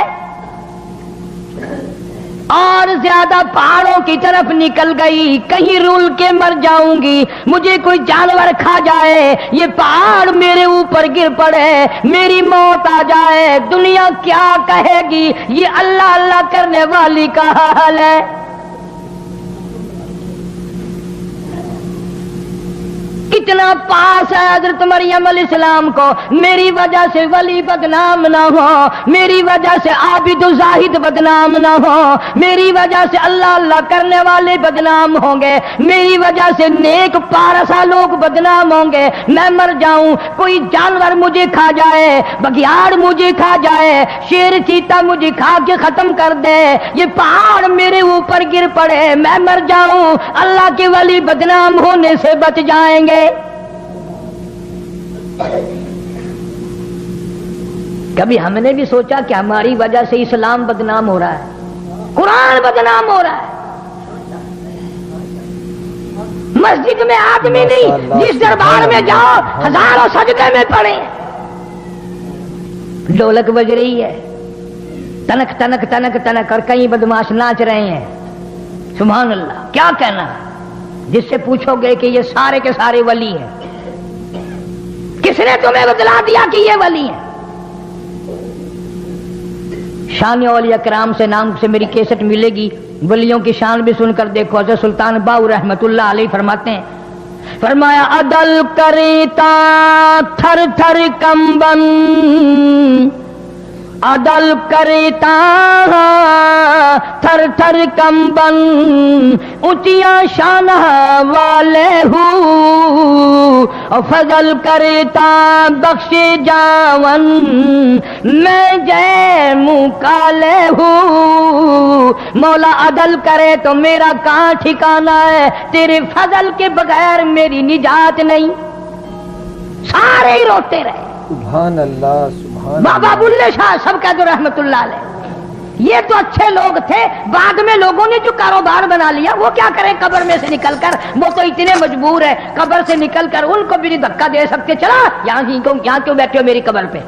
اور زیادہ پہاڑوں کی طرف نکل گئی، کہیں رول کے مر جاؤں گی، مجھے کوئی جانور کھا جائے، یہ پہاڑ میرے اوپر گر پڑے، میری موت آ جائے، دنیا کیا کہے گی؟ یہ اللہ اللہ کرنے والی کا حال ہے۔ کتنا پاس ہے حضرت مریم علیہ السلام کو، میری وجہ سے ولی بدنام نہ ہو، میری وجہ سے عابد و زاہد بدنام نہ ہو، میری وجہ سے اللہ اللہ کرنے والے بدنام ہوں گے، میری وجہ سے نیک پارسا لوگ بدنام ہوں گے، میں مر جاؤں، کوئی جانور مجھے کھا جائے، بگیاڑ مجھے کھا جائے، شیر چیتا مجھے کھا کے ختم کر دے، یہ پہاڑ میرے اوپر گر پڑے، میں مر جاؤں، اللہ کے ولی بدنام ہونے سے بچ جائیں گے۔ کبھی ہم نے بھی سوچا کہ ہماری وجہ سے اسلام بدنام ہو رہا ہے، قرآن بدنام ہو رہا ہے؟ مسجد میں آدمی نہیں، جس دربار میں جاؤ ہزاروں سجدے میں پڑے، ڈھولک بج رہی ہے، تنک تنک تنک تنک، اور کئی بدماش ناچ رہے ہیں، سبحان اللہ۔ کیا کہنا ہے؟ جس سے پوچھو گے کہ یہ سارے کے سارے ولی ہیں، کس نے تمہیں بتلا دیا کہ یہ ولی ہیں؟ شان اولیاء کرام سے نام سے میری کیسٹ ملے گی، ولیوں کی شان بھی سن کر دیکھو۔ حضرت سلطان باؤ رحمت اللہ علیہ فرماتے ہیں، فرمایا عدل کریتا تھر تھر کمبن، عدل کریتا تھر تھر کمبن، اونچیا شان والے ہوں، فضل کرتا بخش جاون، میں جے منہ کالے ہوں۔ مولا عدل کرے تو میرا کہاں ٹھکانا ہے، تیرے فضل کے بغیر میری نجات نہیں۔ سارے ہی روتے رہے، سبحان اللہ سبحان بابا بلے شاہ سب کہہ دو رحمت اللہ علیہ، یہ تو اچھے لوگ تھے، بعد میں لوگوں نے جو کاروبار بنا لیا وہ کیا کریں؟ قبر میں سے نکل کر، وہ تو اتنے مجبور ہے قبر سے نکل کر، ان کو بھی نہیں دھکا دے سکتے، چلا یہاں کیوں بیٹھے ہو میری قبر پہ؟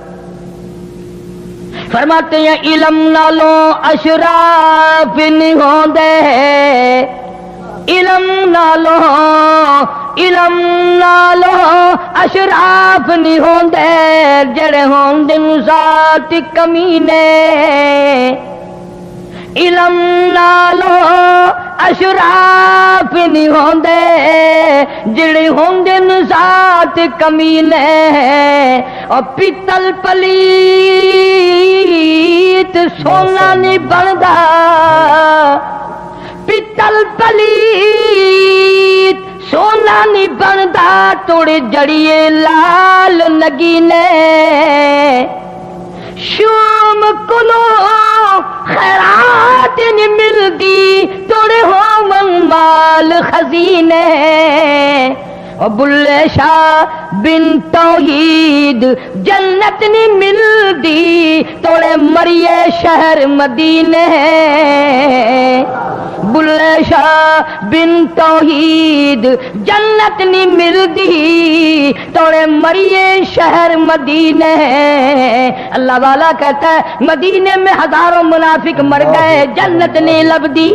فرماتے ہیں علم نالوں اشراف نہیں ہوندے، علم نالوں اشراف نہیں ہوندے، جڑے ہوندے ذات کمینے، علم نالوں اشراف نہیں ہوندے، جڑے ہوندے ذات کمینے، اور پیتل پلیت سونا نہیں بندا، پیتل پلیت سونا نہیں بندا، توڑے جڑیے لال نگینے، شوم کلو خیرات نہیں ملدی، توڑے ہو من مال خزینے، اور بلے شاہ بن توحید جنت نہیں ملدی، توڑے مریے شہر مدینے، بلے شاہ بن توحید جنت نہیں ملدی، توڑے مریے شہر مدینے۔ اللہ والا کہتا ہے مدینے میں ہزاروں منافق مر گئے، جنت نہیں لبدی۔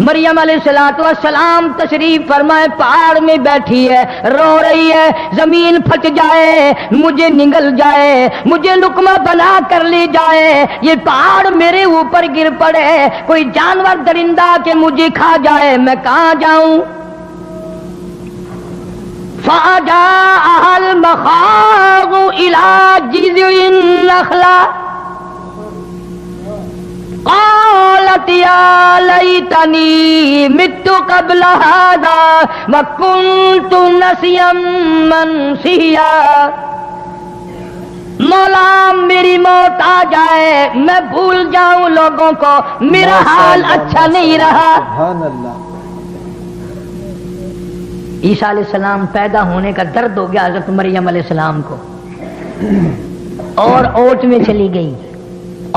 مریم علیہ السلام تشریف فرمائے، پہاڑ میں بیٹھی ہے، رو رہی ہے، زمین پھٹ جائے، مجھے نگل جائے، مجھے لقمہ بنا کر لے جائے، یہ پہاڑ میرے اوپر گر پڑے، کوئی جانور درندہ کہ مجھے کھا جائے، میں کہاں جاؤں؟ فَأَجَاءَهَا الْمَخَاضُ إِلَى جِذْعِ النَّخْلَةِ قالت یا لیتنی مت قبل هذا وکنت نسیا منسیا، مولا میری موت آ جائے، میں بھول جاؤں لوگوں کو، میرا حال اچھا نہیں رہا۔ سبحان اللہ۔ عیسیٰ علیہ السلام پیدا ہونے کا درد ہو گیا حضرت مریم علیہ السلام کو، اور اوٹ میں چلی گئی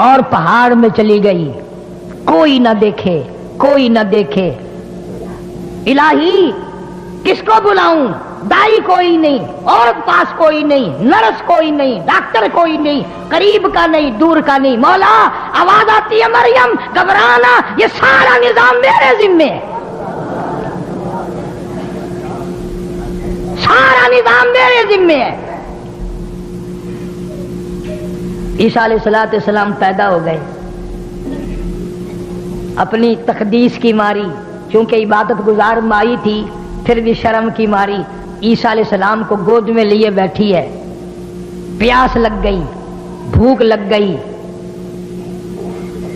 اور پہاڑ میں چلی گئی، کوئی نہ دیکھے کوئی نہ دیکھے، الہی کس کو بلاؤں؟ دائی کوئی نہیں، عورت پاس کوئی نہیں، نرس کوئی نہیں، ڈاکٹر کوئی نہیں، قریب کا نہیں دور کا نہیں، مولا آواز آتی ہے مریم گھبرانا، یہ سارا نظام میرے ذمے ہے، سارا نظام میرے ذمے ہے۔ عیسیٰ علیہ السلام پیدا ہو گئے، اپنی تقدیس کی ماری، چونکہ عبادت گزار مائی تھی پھر بھی شرم کی ماری عیسیٰ علیہ السلام کو گود میں لیے بیٹھی ہے، پیاس لگ گئی، بھوک لگ گئی،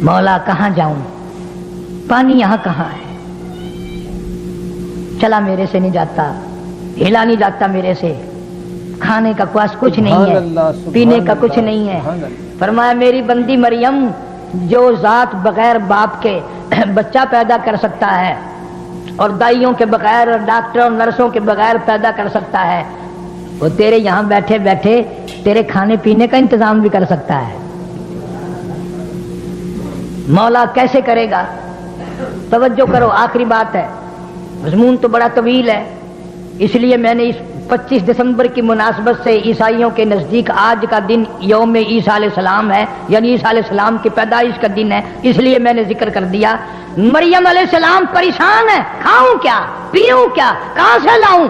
مولا کہاں جاؤں، پانی یہاں کہاں ہے، چلا میرے سے نہیں جاتا، ہلا نہیں جاتا میرے سے، کھانے کا کچھ نہیں ہے، پینے کا کچھ نہیں ہے۔ فرمایا میری بندی مریم جو ذات بغیر باپ کے بچہ پیدا کر سکتا ہے اور دائیوں کے بغیر اور ڈاکٹر اور نرسوں کے بغیر پیدا کر سکتا ہے، وہ تیرے یہاں بیٹھے بیٹھے تیرے کھانے پینے کا انتظام بھی کر سکتا ہے، مولا کیسے کرے گا؟ توجہ کرو، آخری بات ہے، مضمون تو بڑا طویل ہے، اس لیے میں نے اس 25 دسمبر کی مناسبت سے عیسائیوں کے نزدیک آج کا دن یوم عیسیٰ علیہ السلام ہے، یعنی عیسیٰ علیہ السلام کی پیدائش کا دن ہے، اس لیے میں نے ذکر کر دیا۔ مریم علیہ السلام پریشان ہے، کھاؤں کیا، پیوں کیا، کہاں سے لاؤں؟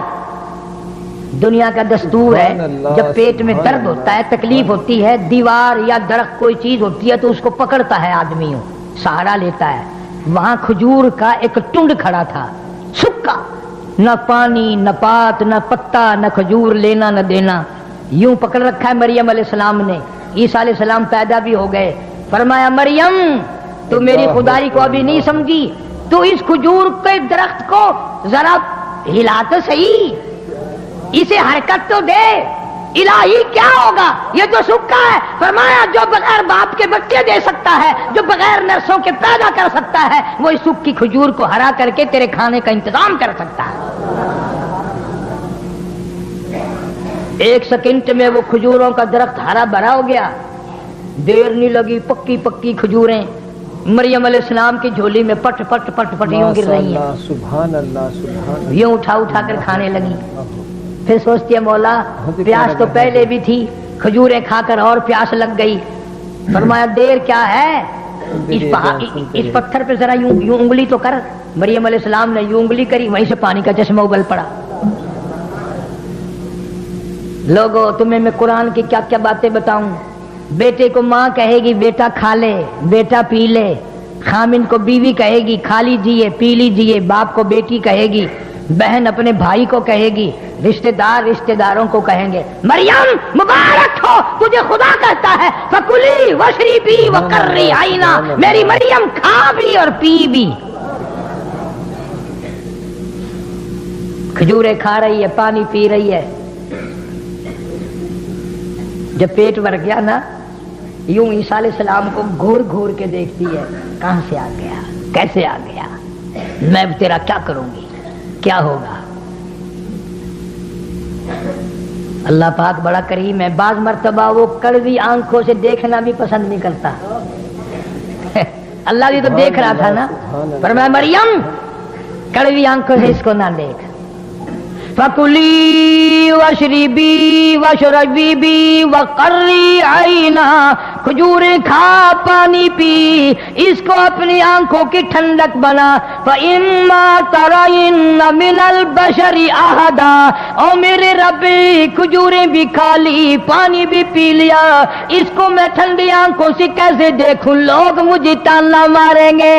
دنیا کا دستور ہے جب پیٹ میں درد ہوتا ہے، تکلیف ہوتی ہے، دیوار یا درخت کوئی چیز ہوتی ہے تو اس کو پکڑتا ہے آدمی، سہارا لیتا ہے۔ وہاں کھجور کا ایک ٹنڈ کھڑا تھا، سکا، نہ پانی نہ پات نہ پتا نہ کھجور لینا نہ دینا، یوں پکڑ رکھا ہے مریم علیہ السلام نے۔ عیسیٰ علیہ السلام پیدا بھی ہو گئے، فرمایا مریم تو میری خدائی کو ابھی نہیں سمجھی، تو اس کھجور کے درخت کو ذرا ہلا تو صحیح، اسے حرکت تو دے، الہی کیا ہوگا، یہ تو سکا ہے۔ فرمایا جو بغیر باپ کے بچے دے سکتا ہے، جو بغیر نرسوں کے پیدا کر سکتا ہے، وہ اس سکی کھجور کو ہرا کر کے تیرے کھانے کا انتظام کر سکتا ہے۔ ایک سیکنڈ میں وہ کھجوروں کا درخت ہرا بھرا ہو گیا، دیر نہیں لگی، پکی پکی کھجوریں مریم علیہ السلام کی جھولی میں پٹ پٹ پٹ پٹ یوں گر رہی ہیں، سبحان اللہ سبحان اللہ، یوں اٹھا اٹھا کر کھانے لگی۔ پھر سوچتی ہے مولا پیاس تو پہلے بھی تھی، کھجوریں کھا کر اور پیاس لگ گئی۔ فرمایا دیر کیا ہے، اس پتھر پہ ذرا یوں انگلی تو کر۔ مریم علیہ السلام نے یوں انگلی کری، وہیں سے پانی کا چشمہ ابل پڑا۔ لوگو تمہیں میں قرآن کی کیا کیا باتیں بتاؤں۔ بیٹے کو ماں کہے گی بیٹا کھا لے، بیٹا پی لے، خامن کو بیوی کہے گی کھا لیجیے پی لیجیے، باپ کو بیٹی کہے گی، بہن اپنے بھائی کو کہے گی، رشتہ دار رشتہ داروں کو کہیں گے مریم مبارک ہو تجھے خدا کہتا ہے فکلی وشربی وقرری عینا، میری مریم کھا بھی اور پی بھی۔ کھجوریں کھا رہی ہے، پانی پی رہی ہے، جب پیٹ بھر گیا نا یوں عیسیٰ علیہ السلام کو گھور گھور کے دیکھتی ہے، کہاں سے آ گیا، کیسے آ گیا، میں تیرا کیا کروں گی، کیا ہوگا۔ اللہ پاک بڑا کریم ہے، بعض مرتبہ وہ کڑوی آنکھوں سے دیکھنا بھی پسند نہیں کرتا۔ اللہ بھی تو دیکھ رہا تھا نا، فرمایا مریم کڑوی آنکھوں سے اس کو نہ دیکھ، فَكُلِي وَاشْرِبِي وَاشْرَبِي وَقَرِّي عَيْنًا، کھجوریں کھا پانی پی، اس کو اپنی آنکھوں کی ٹھنڈک بنا۔ فَإِمَّا تَرَيِنَّ مِنَ الْبَشَرِ أَحَدًا، او میرے رب کھجوریں بھی کھا لی پانی بھی پی لیا، اس کو میں ٹھنڈی آنکھوں سے کیسے دیکھوں، لوگ مجھے تانا ماریں گے،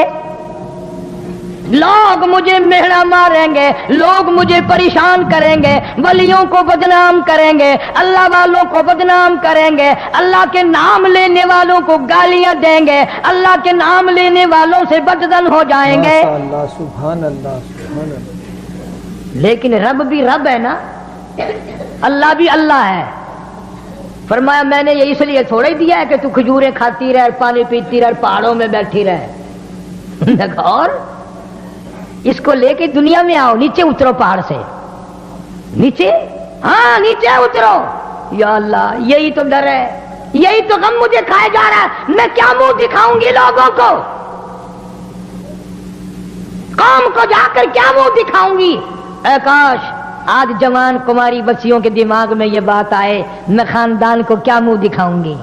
لوگ مجھے مہرا ماریں گے، لوگ مجھے پریشان کریں گے، ولیوں کو بدنام کریں گے، اللہ والوں کو بدنام کریں گے، اللہ کے نام لینے والوں کو گالیاں دیں گے، اللہ کے نام لینے والوں سے بدزن ہو جائیں گے۔ سبحان اللہ سبحان اللہ۔ لیکن رب بھی رب ہے نا، اللہ بھی اللہ ہے۔ فرمایا میں نے یہ اس لیے تھوڑے دیا ہے کہ تو کھجوریں کھاتی رہ، پانی پیتی رہ، پہاڑوں میں بیٹھی رہ، اور اس کو لے کے دنیا میں آؤ، نیچے اترو پہاڑ سے، نیچے، ہاں نیچے اترو، یا اللہ یہی تو ڈر ہے، یہی تو غم مجھے کھائے جا رہا ہے، میں کیا منہ دکھاؤں گی لوگوں کو، قوم کو جا کر کیا منہ دکھاؤں گی؟ اے کاش آج جوان کماری بچیوں کے دماغ میں یہ بات آئے، میں خاندان کو کیا منہ دکھاؤں گی،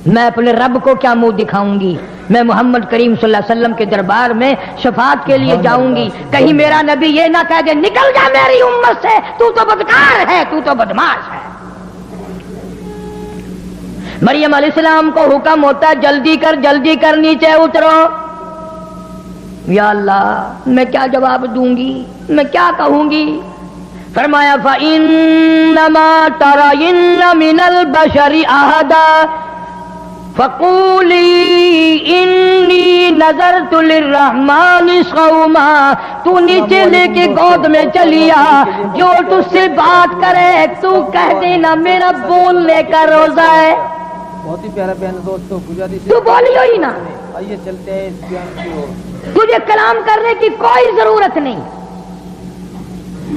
میں اپنے رب کو کیا منہ دکھاؤں گی، میں محمد کریم صلی اللہ علیہ وسلم کے دربار میں شفاعت کے لیے جاؤں گی، کہیں میرا نبی یہ نہ کہہ دے نکل جا میری امت سے، تو بدکار ہے، تو بدماش ہے۔ مریم علیہ السلام کو حکم ہوتا ہے جلدی کر نیچے اترو۔ یا اللہ میں کیا جواب دوں گی، میں کیا کہوں گی؟ فرمایا فَإِنَّمَا تَرَيِنَّ مِنَ الْبَشَرِ أَحَدًا فَقُولِي إِنِّي نَذَرْتُ لِلرَّحْمَنِ صَوْمًا۔ تو نیچے لے کے گود میں چلیا، جو تجھ سے بات کرے تو کہہ دینا میرا بولنے کا روزہ ہے۔ بہت ہی پیارا بیان دوستو، گزارش تو بولیو ہی نا، آئیے چلتے ہیں اس بیان کی اور۔ تجھے کلام کرنے کی کوئی ضرورت نہیں۔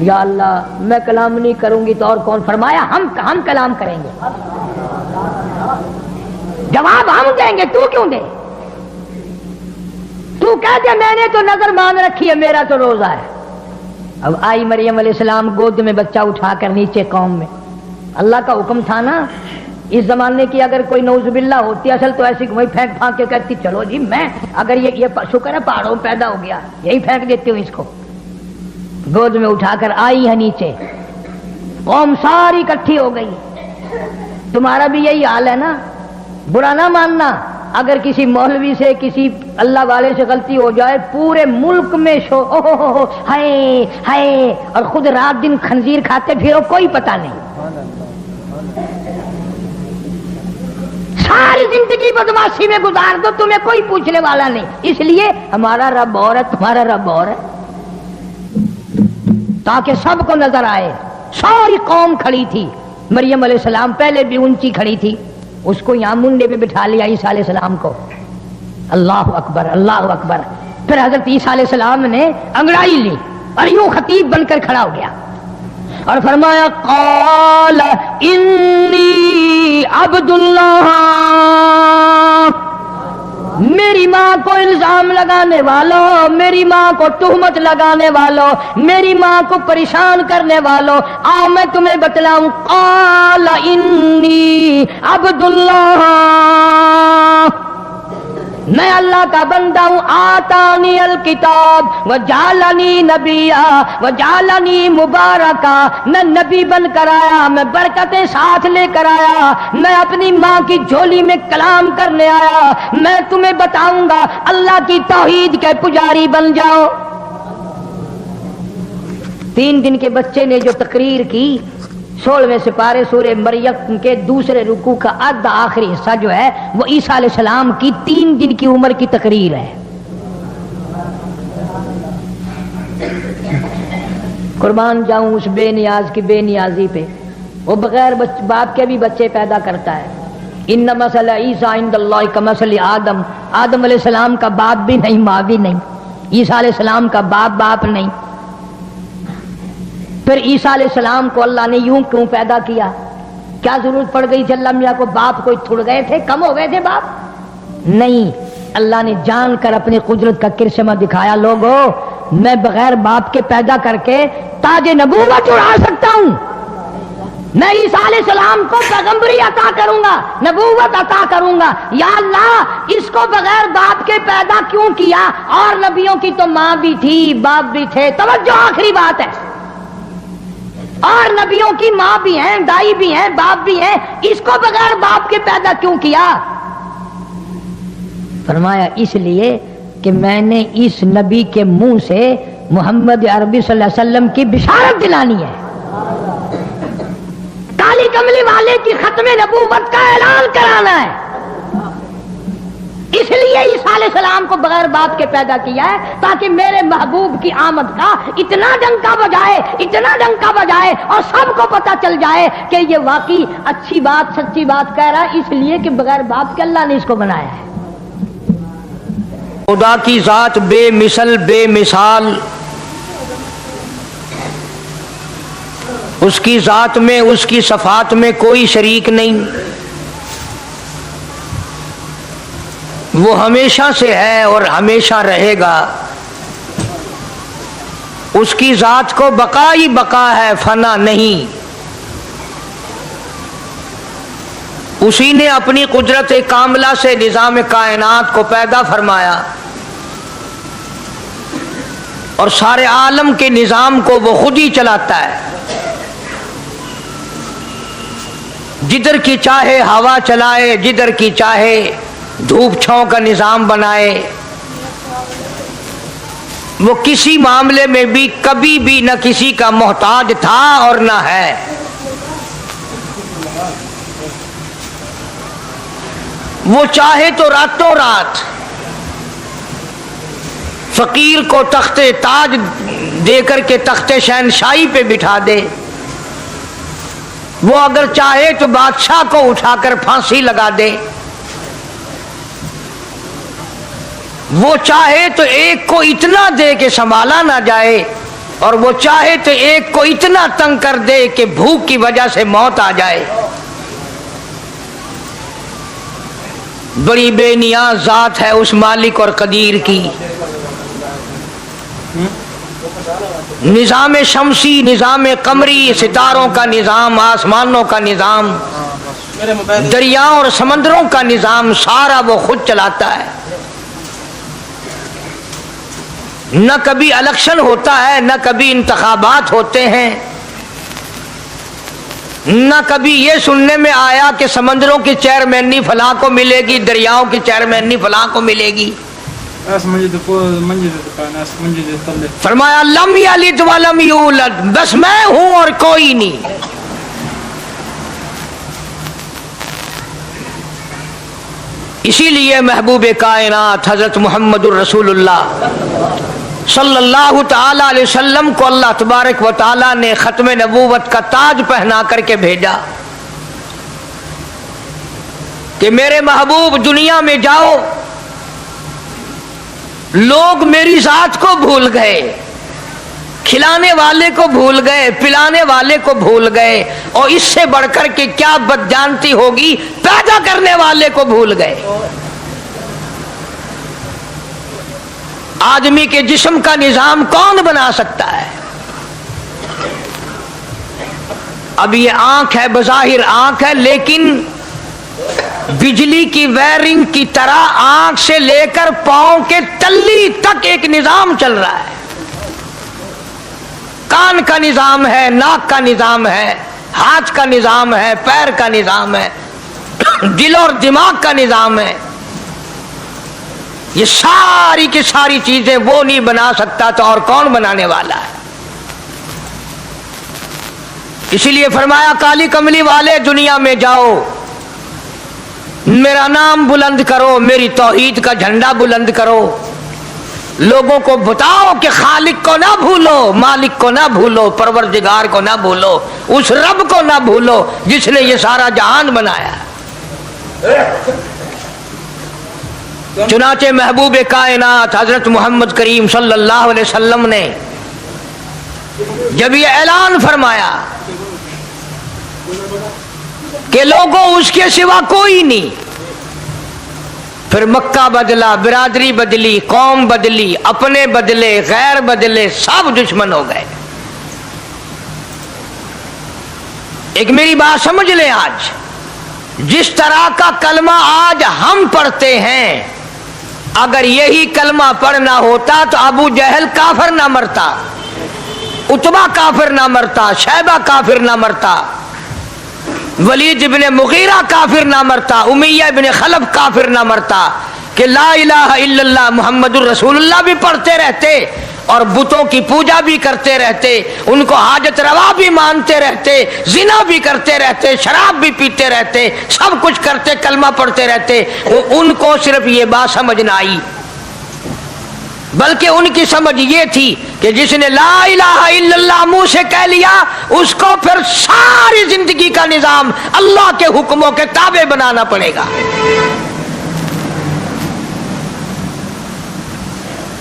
یا اللہ میں کلام نہیں کروں گی تو اور کون؟ فرمایا ہم کلام کریں گے، جواب ہم دیں گے، تو کیوں دے؟ تو کہہ دے میں نے تو نظر مان رکھی ہے، میرا تو روزہ ہے۔ اب آئی مریم علیہ السلام گود میں بچہ اٹھا کر نیچے قوم میں، اللہ کا حکم تھا نا، اس زمانے کی اگر کوئی نعوذ باللہ ہوتی اصل تو ایسی وہی پھینک کے کہتی چلو جی میں اگر یہ شکر ہے پہاڑوں میں پیدا ہو گیا، یہی پھینک دیتی ہوں اس کو۔ گود میں اٹھا کر آئی ہے نیچے، قوم ساری اکٹھی ہو گئی۔ تمہارا بھی یہی حال ہے نا، برا نہ ماننا، اگر کسی مولوی سے کسی اللہ والے سے غلطی ہو جائے پورے ملک میں ہائے ہائے، اور خود رات دن خنزیر کھاتے پھرو کوئی پتہ نہیں، ساری زندگی بدماشی میں گزار دو تمہیں کوئی پوچھنے والا نہیں۔ اس لیے ہمارا رب اور ہے، تمہارا رب اور ہے، تاکہ سب کو نظر آئے۔ ساری قوم کھڑی تھی، مریم علیہ السلام پہلے بھی اونچی کھڑی تھی، اس کو یہاں منڈے پہ بٹھا لیا عیسیٰ علیہ السلام کو۔ اللہ اکبر اللہ اکبر۔ پھر حضرت عیسیٰ علیہ السلام نے انگڑائی لی اور یوں خطیب بن کر کھڑا ہو گیا اور فرمایا قال انی عبد اللہ۔ میری ماں کو الزام لگانے والوں، میری ماں کو تہمت لگانے والوں، میری ماں کو پریشان کرنے والوں، آؤ میں تمہیں بتلاؤں، قال انی عبد اللہ، میں اللہ کا بندہ ہوں، آتانی الکتاب وجعلنی نبیا وجعلنی مبارکا، میں نبی بن کر آیا، میں برکتیں ساتھ لے کر آیا، میں اپنی ماں کی جھولی میں کلام کرنے آیا، میں تمہیں بتاؤں گا اللہ کی توحید کے پجاری بن جاؤ۔ 3 دن کے بچے نے جو تقریر کی، 16ویں سپارے سورہ مریم کے دوسرے رکوع کا آدھا آخری حصہ جو ہے وہ عیسیٰ علیہ السلام کی 3 دن کی عمر کی تقریر ہے۔ قربان جاؤں اس بے نیاز کی بے نیازی پہ، وہ بغیر باپ کے بھی بچے پیدا کرتا ہے۔ ان مثل عیسیٰ عند اللہ کمثل آدم، آدم علیہ السلام کا باپ بھی نہیں ماں بھی نہیں، عیسیٰ علیہ السلام کا باپ نہیں۔ پھر عیسیٰ علیہ السلام کو اللہ نے یوں کیوں پیدا کیا؟ کیا ضرورت پڑ گئی اللہ میاں کو؟ باپ کوئی تھڑ گئے تھے، کم ہو گئے تھے باپ؟ نہیں، اللہ نے جان کر اپنی قدرت کا کرشمہ دکھایا، لوگوں میں بغیر باپ کے پیدا کر کے تاج نبوت اڑا سکتا ہوں، میں عیسیٰ علیہ السلام کو پیغمبری عطا کروں گا، نبوت عطا کروں گا۔ یا اللہ اس کو بغیر باپ کے پیدا کیوں کیا؟ اور نبیوں کی تو ماں بھی تھی باپ بھی تھے، توجہ آخری بات ہے، اور نبیوں کی ماں بھی ہیں دائی بھی ہیں باپ بھی ہیں، اس کو بغیر باپ کے پیدا کیوں کیا؟ فرمایا اس لیے کہ میں نے اس نبی کے منہ سے محمد عربی صلی اللہ علیہ وسلم کی بشارت دلانی ہے، کالی کملی والے کی ختم نبوت کا اعلان کرانا ہے، اس لیے عیسیٰ علیہ السلام کو بغیر باپ کے پیدا کیا ہے، تاکہ میرے محبوب کی آمد کا اتنا ڈنکا بجائے اور سب کو پتا چل جائے کہ یہ واقعی اچھی بات سچی بات کہہ رہا ہے، اس لیے کہ بغیر باپ کے اللہ نے اس کو بنایا ہے۔ خدا کی ذات بے مثل بے مثال، اس کی ذات میں، اس کی صفات میں کوئی شریک نہیں، وہ ہمیشہ سے ہے اور ہمیشہ رہے گا، اس کی ذات کو بقا ہی بقا ہے، فنا نہیں۔ اسی نے اپنی قدرت کاملہ سے نظام کائنات کو پیدا فرمایا اور سارے عالم کے نظام کو وہ خود ہی چلاتا ہے، جدھر کی چاہے ہوا چلائے، جدھر کی چاہے دھوپ چھاؤں کا نظام بنائے، وہ کسی معاملے میں بھی کبھی بھی نہ کسی کا محتاج تھا اور نہ ہے۔ وہ چاہے تو راتوں رات فقیر کو تخت تاج دے کر کے تخت شہنشاہی پہ بٹھا دے، وہ اگر چاہے تو بادشاہ کو اٹھا کر پھانسی لگا دے، وہ چاہے تو ایک کو اتنا دے کہ سنبھالا نہ جائے، اور وہ چاہے تو ایک کو اتنا تنگ کر دے کہ بھوک کی وجہ سے موت آ جائے۔ بڑی بے نیاز ذات ہے اس مالک اور قدیر کی۔ نظام شمسی، نظام قمری، ستاروں کا نظام، آسمانوں کا نظام، دریاؤں اور سمندروں کا نظام، سارا وہ خود چلاتا ہے۔ نہ کبھی الیکشن ہوتا ہے، نہ کبھی انتخابات ہوتے ہیں، نہ کبھی یہ سننے میں آیا کہ سمندروں کی چیئرمینی فلاں کو ملے گی، دریاؤں کی چیئرمینی فلاں کو ملے گی۔ فرمایا لم یلد ولم یولد، بس میں ہوں اور کوئی نہیں۔ اسی لیے محبوب کائنات حضرت محمد الرسول اللہ صلی اللہ تعالی علیہ وسلم کو اللہ تبارک و تعالی نے ختم نبوت کا تاج پہنا کر کے بھیجا کہ میرے محبوب دنیا میں جاؤ، لوگ میری ذات کو بھول گئے، کھلانے والے کو بھول گئے، پلانے والے کو بھول گئے، اور اس سے بڑھ کر کے کیا بدجانتی ہوگی، پیدا کرنے والے کو بھول گئے۔ آدمی کے جسم کا نظام کون بنا سکتا ہے؟ اب یہ آنکھ ہے، بظاہر آنکھ ہے، لیکن بجلی کی وائرنگ کی طرح آنکھ سے لے کر پاؤں کے تلی تک ایک نظام چل رہا ہے۔ کان کا نظام ہے، ناک کا نظام ہے، ہاتھ کا نظام ہے، پیر کا نظام ہے، دل اور دماغ کا نظام ہے۔ یہ ساری کی ساری چیزیں وہ نہیں بنا سکتا تو اور کون بنانے والا ہے؟ اسی لیے فرمایا کالی کملی والے دنیا میں جاؤ، میرا نام بلند کرو، میری توحید کا جھنڈا بلند کرو، لوگوں کو بتاؤ کہ خالق کو نہ بھولو، مالک کو نہ بھولو، پروردگار کو نہ بھولو، اس رب کو نہ بھولو جس نے یہ سارا جہان بنایا۔ چنانچہ محبوب کائنات حضرت محمد کریم صلی اللہ علیہ وسلم نے جب یہ اعلان فرمایا کہ لوگوں اس کے سوا کوئی نہیں، پھر مکہ بدلا، برادری بدلی، قوم بدلی، اپنے بدلے، غیر بدلے، سب دشمن ہو گئے۔ ایک میری بات سمجھ لیں، آج جس طرح کا کلمہ آج ہم پڑھتے ہیں، اگر یہی کلمہ پڑھنا ہوتا تو ابو جہل کافر نہ مرتا، عتبہ کافر نہ مرتا، شیبہ کافر نہ مرتا، ولید ابن مغیرہ کافر نہ مرتا، امیہ ابن خلف کافر نہ مرتا، کہ لا الہ الا اللہ محمد الرسول اللہ بھی پڑھتے رہتے اور بتوں کی پوجا بھی کرتے رہتے، ان کو حاجت روا بھی مانتے رہتے، زنا بھی کرتے رہتے، شراب بھی پیتے رہتے، سب کچھ کرتے، کلمہ پڑھتے رہتے، ان کو صرف یہ بات سمجھ نہ آئی، بلکہ ان کی سمجھ یہ تھی کہ جس نے لا الہ الا اللہ منہ سے کہہ لیا، اس کو پھر ساری زندگی کا نظام اللہ کے حکموں کے تابع بنانا پڑے گا۔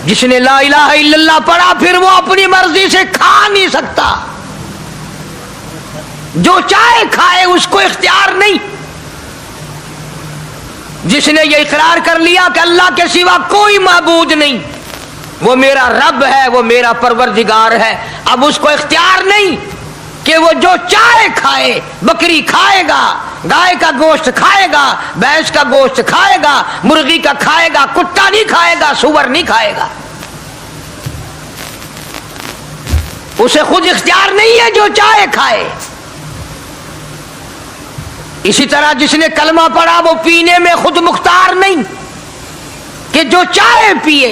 جس نے لا الہ الا اللہ پڑھا، پھر وہ اپنی مرضی سے کھا نہیں سکتا، جو چاہے کھائے اس کو اختیار نہیں. جس نے یہ اقرار کر لیا کہ اللہ کے سوا کوئی معبود نہیں، وہ میرا رب ہے، وہ میرا پروردگار ہے، اب اس کو اختیار نہیں کہ وہ جو چاہے کھائے. بکری کھائے گا، گائے کا گوشت کھائے گا، بھینس کا گوشت کھائے گا، مرغی کا کھائے گا، کتا نہیں کھائے گا، سور نہیں کھائے گا. اسے خود اختیار نہیں ہے، جو چاہے کھائے. اسی طرح جس نے کلمہ پڑھا وہ پینے میں خود مختار نہیں کہ جو چاہے پیے.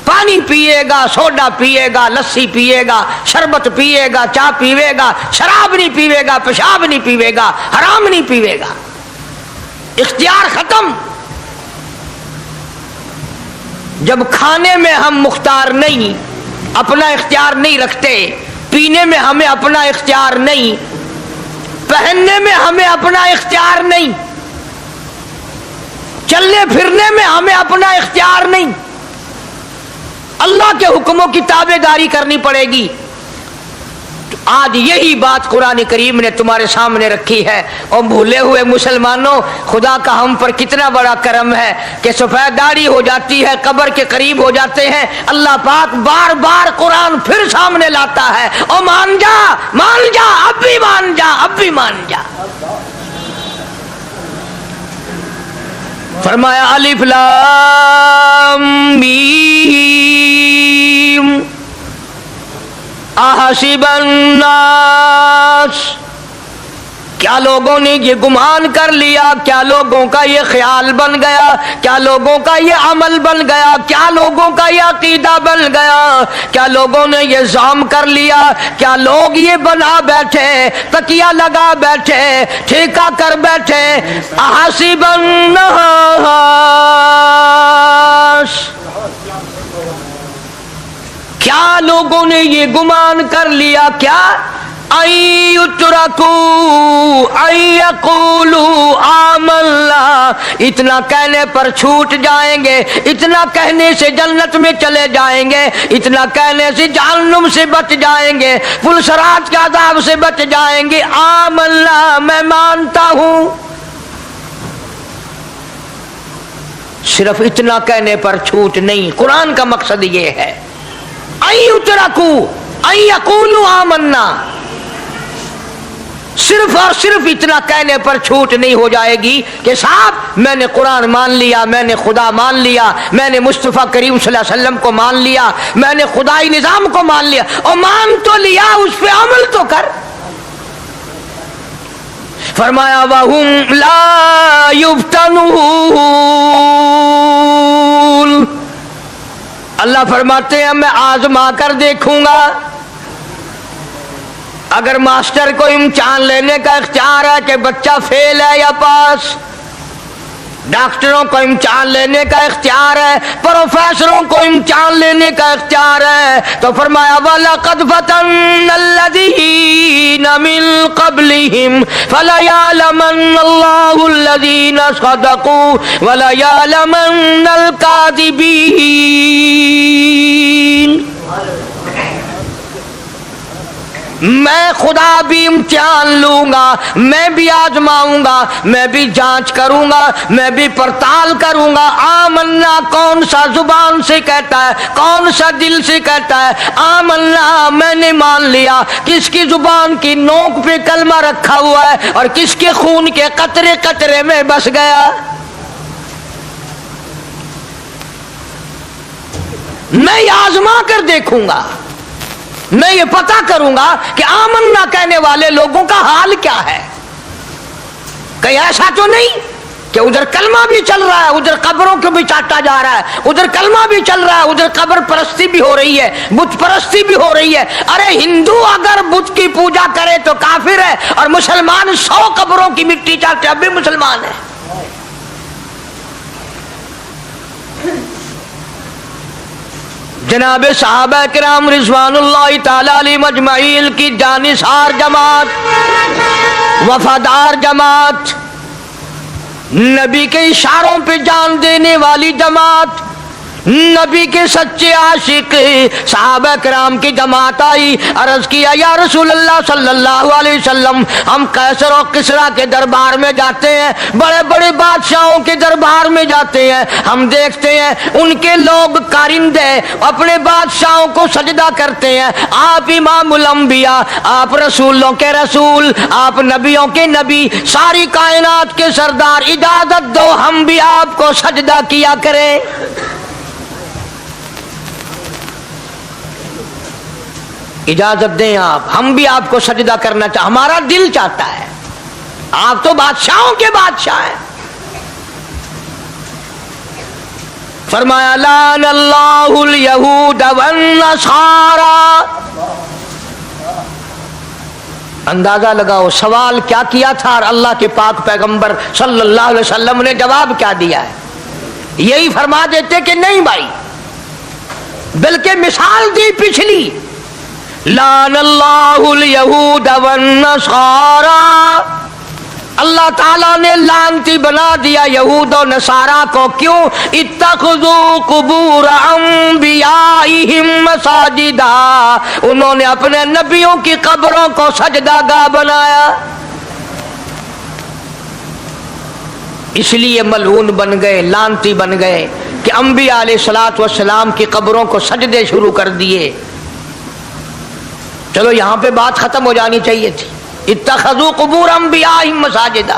پانی پیے گا، سوڈا پیے گا، لسی پیے گا، شربت پیے گا، چائے پیوے گا، شراب نہیں پیوے گا، پیشاب نہیں پیوے گا، حرام نہیں پیوے گا. اختیار ختم. جب کھانے میں ہم مختار نہیں، اپنا اختیار نہیں رکھتے، پینے میں ہمیں اپنا اختیار نہیں، پہننے میں ہمیں اپنا اختیار نہیں، چلنے پھرنے میں ہمیں اپنا اختیار نہیں، اللہ کے حکموں کی تابع داری کرنی پڑے گی. آج یہی بات قرآن کریم نے تمہارے سامنے رکھی ہے. اور بھولے ہوئے مسلمانوں، خدا کا ہم پر کتنا بڑا کرم ہے کہ سفید داڑھی ہو جاتی ہے، قبر کے قریب ہو جاتے ہیں، اللہ پاک بار بار قرآن پھر سامنے لاتا ہے. او مان جا، مان جا، اب بھی مان جا، اب بھی مان جا. فرمایا الف لام میم احسب الناس، کیا لوگوں نے یہ گمان کر لیا، کیا لوگوں کا یہ خیال بن گیا، کیا لوگوں کا یہ عمل بن گیا، کیا لوگوں کا یہ عقیدہ بن گیا، کیا لوگوں نے یہ زعم کر لیا، کیا لوگ یہ بنا بیٹھے، تکیہ لگا بیٹھے، ٹھیکہ کر بیٹھے. احسب الناس، کیا لوگوں نے یہ گمان کر لیا، کیا ان یترکوا ان یقولوا آمنا، اتنا کہنے پر چھوٹ جائیں گے، اتنا کہنے سے جنت میں چلے جائیں گے، اتنا کہنے سے جہنم سے بچ جائیں گے، پلسرات کے عذاب سے بچ جائیں گے. آمنا، میں مانتا ہوں. صرف اتنا کہنے پر چھوٹ نہیں، قرآن کا مقصد یہ ہے ان یترکوا ان یقولوا آمنا. صرف اور صرف اتنا کہنے پر چھوٹ نہیں ہو جائے گی کہ صاحب میں نے قرآن مان لیا، میں نے خدا مان لیا، میں نے مصطفیٰ کریم صلی اللہ علیہ وسلم کو مان لیا، میں نے خدائی نظام کو مان لیا. اور مان تو لیا، اس پہ عمل تو کر. فرمایا وَهُمْ لَا يُفْتَنُونَ، اللہ فرماتے ہیں میں آزما کر دیکھوں گا. اگر ماسٹر کو امتحان لینے کا اختیار ہے کہ بچہ فیل ہے یا پاس، ڈاکٹروں کو امتحان لینے کا اختیار ہے، پروفیسروں کو امتحان لینے کا اختیار ہے، تو فرمایا وَلَقَدْ فَتَنَّا الَّذِينَ مِن قَبْلِهِمْ فَلَيَعْلَمَنَّ اللَّهُ الَّذِينَ صَدَقُوا وَلَيَعْلَمَنَّ الْكَاذِبِينَ. میں خدا بھی امتحان لوں گا، میں بھی آزماؤں گا، میں بھی جانچ کروں گا، میں بھی پڑتال کروں گا. آمنا کون سا زبان سے کہتا ہے، کون سا دل سے کہتا ہے. آمنا میں نے مان لیا. کس کی زبان کی نوک پہ کلمہ رکھا ہوا ہے اور کس کے خون کے قطرے قطرے میں بس گیا. میں آزما کر دیکھوں گا، میں یہ پتہ کروں گا کہ آمنا کہنے والے لوگوں کا حال کیا ہے. کہیں ایسا تو نہیں کہ ادھر کلمہ بھی چل رہا ہے، ادھر قبروں کو بھی چاٹا جا رہا ہے، ادھر کلمہ بھی چل رہا ہے، ادھر قبر پرستی بھی ہو رہی ہے، بت پرستی بھی ہو رہی ہے. ارے ہندو اگر بت کی پوجا کرے تو کافر ہے، اور مسلمان 100 قبروں کی مٹی چاٹے اب بھی مسلمان ہے. جناب صحابہ کرام رضوان اللہ تعالی علیہم اجمعین کی جانثار جماعت، وفادار جماعت، نبی کے اشاروں پہ جان دینے والی جماعت، نبی کے سچے عاشق صحابہ کرام کی جماعت آئی، عرض کیا یا رسول اللہ صلی اللہ علیہ وسلم، ہم قیصر و کسریٰ کے دربار میں جاتے ہیں، بڑے بڑے بادشاہوں کے دربار میں جاتے ہیں، ہم دیکھتے ہیں ان کے لوگ کارندے اپنے بادشاہوں کو سجدہ کرتے ہیں، آپ امام الانبیاء، آپ رسولوں کے رسول، آپ نبیوں کے نبی، ساری کائنات کے سردار، اجازت دو ہم بھی آپ کو سجدہ کیا کریں۔ اجازت دیں آپ، ہم بھی آپ کو سجدہ کرنا چاہتے، ہمارا دل چاہتا ہے، آپ تو بادشاہوں کے بادشاہ ہیں۔ فرمایا لعن اللہ الیہود والنصارى۔ اندازہ لگاؤ سوال کیا کیا تھا اور اللہ کے پاک پیغمبر صلی اللہ علیہ وسلم نے جواب کیا دیا ہے؟ یہی فرما دیتے کہ نہیں بھائی، بلکہ مثال دی پچھلی، لعن اللہ الیہود والنصارى، اللہ تعالیٰ نے لعنتی بنا دیا یہود و نصارہ کو، کیوں؟ اتخذوا قبور انبیائہم مساجدا، انہوں نے اپنے نبیوں کی قبروں کو سجدہ گاہ بنایا، اس لیے ملعون بن گئے، لعنتی بن گئے کہ انبیاء علیہ السلام کی قبروں کو سجدے شروع کر دیے۔ چلو یہاں پہ بات ختم ہو جانی چاہیے تھی، اتخذوا قبور انبیائہم مساجدا۔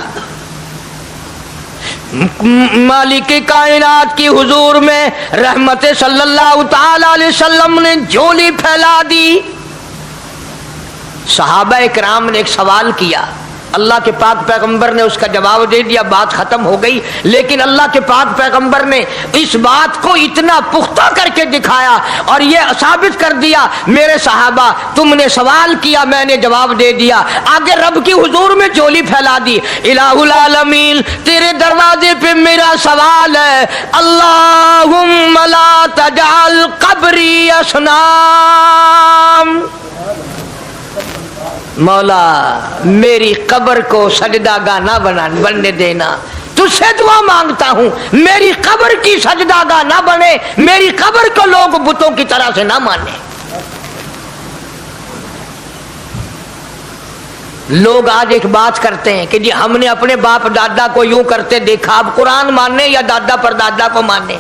مالک کائنات کی حضور میں رحمت صلی اللہ تعالی علیہ وسلم نے جھولی پھیلا دی۔ صحابہ کرام نے ایک سوال کیا، اللہ کے پاک پیغمبر نے اس کا جواب دے دیا، بات ختم ہو گئی، لیکن اللہ کے پاک پیغمبر نے اس بات کو اتنا پختہ کر کے دکھایا اور یہ ثابت کر دیا، میرے صحابہ تم نے سوال کیا، میں نے جواب دے دیا، آگے رب کی حضور میں جھولی پھیلا دی۔ الہ العالمین تیرے دروازے پہ میرا سوال ہے، اللہم لا تجعل قبری اصنام، مولا میری قبر کو سجدہ گاہ نہ بننے دینا، تجھ سے دعا مانگتا ہوں میری قبر کی سجدہ گاہ نہ بنے، میری قبر کو لوگ بتوں کی طرح سے نہ مانے۔ لوگ آج ایک بات کرتے ہیں کہ جی ہم نے اپنے باپ دادا کو یوں کرتے دیکھا، اب قرآن ماننے یا دادا پر دادا کو ماننے؟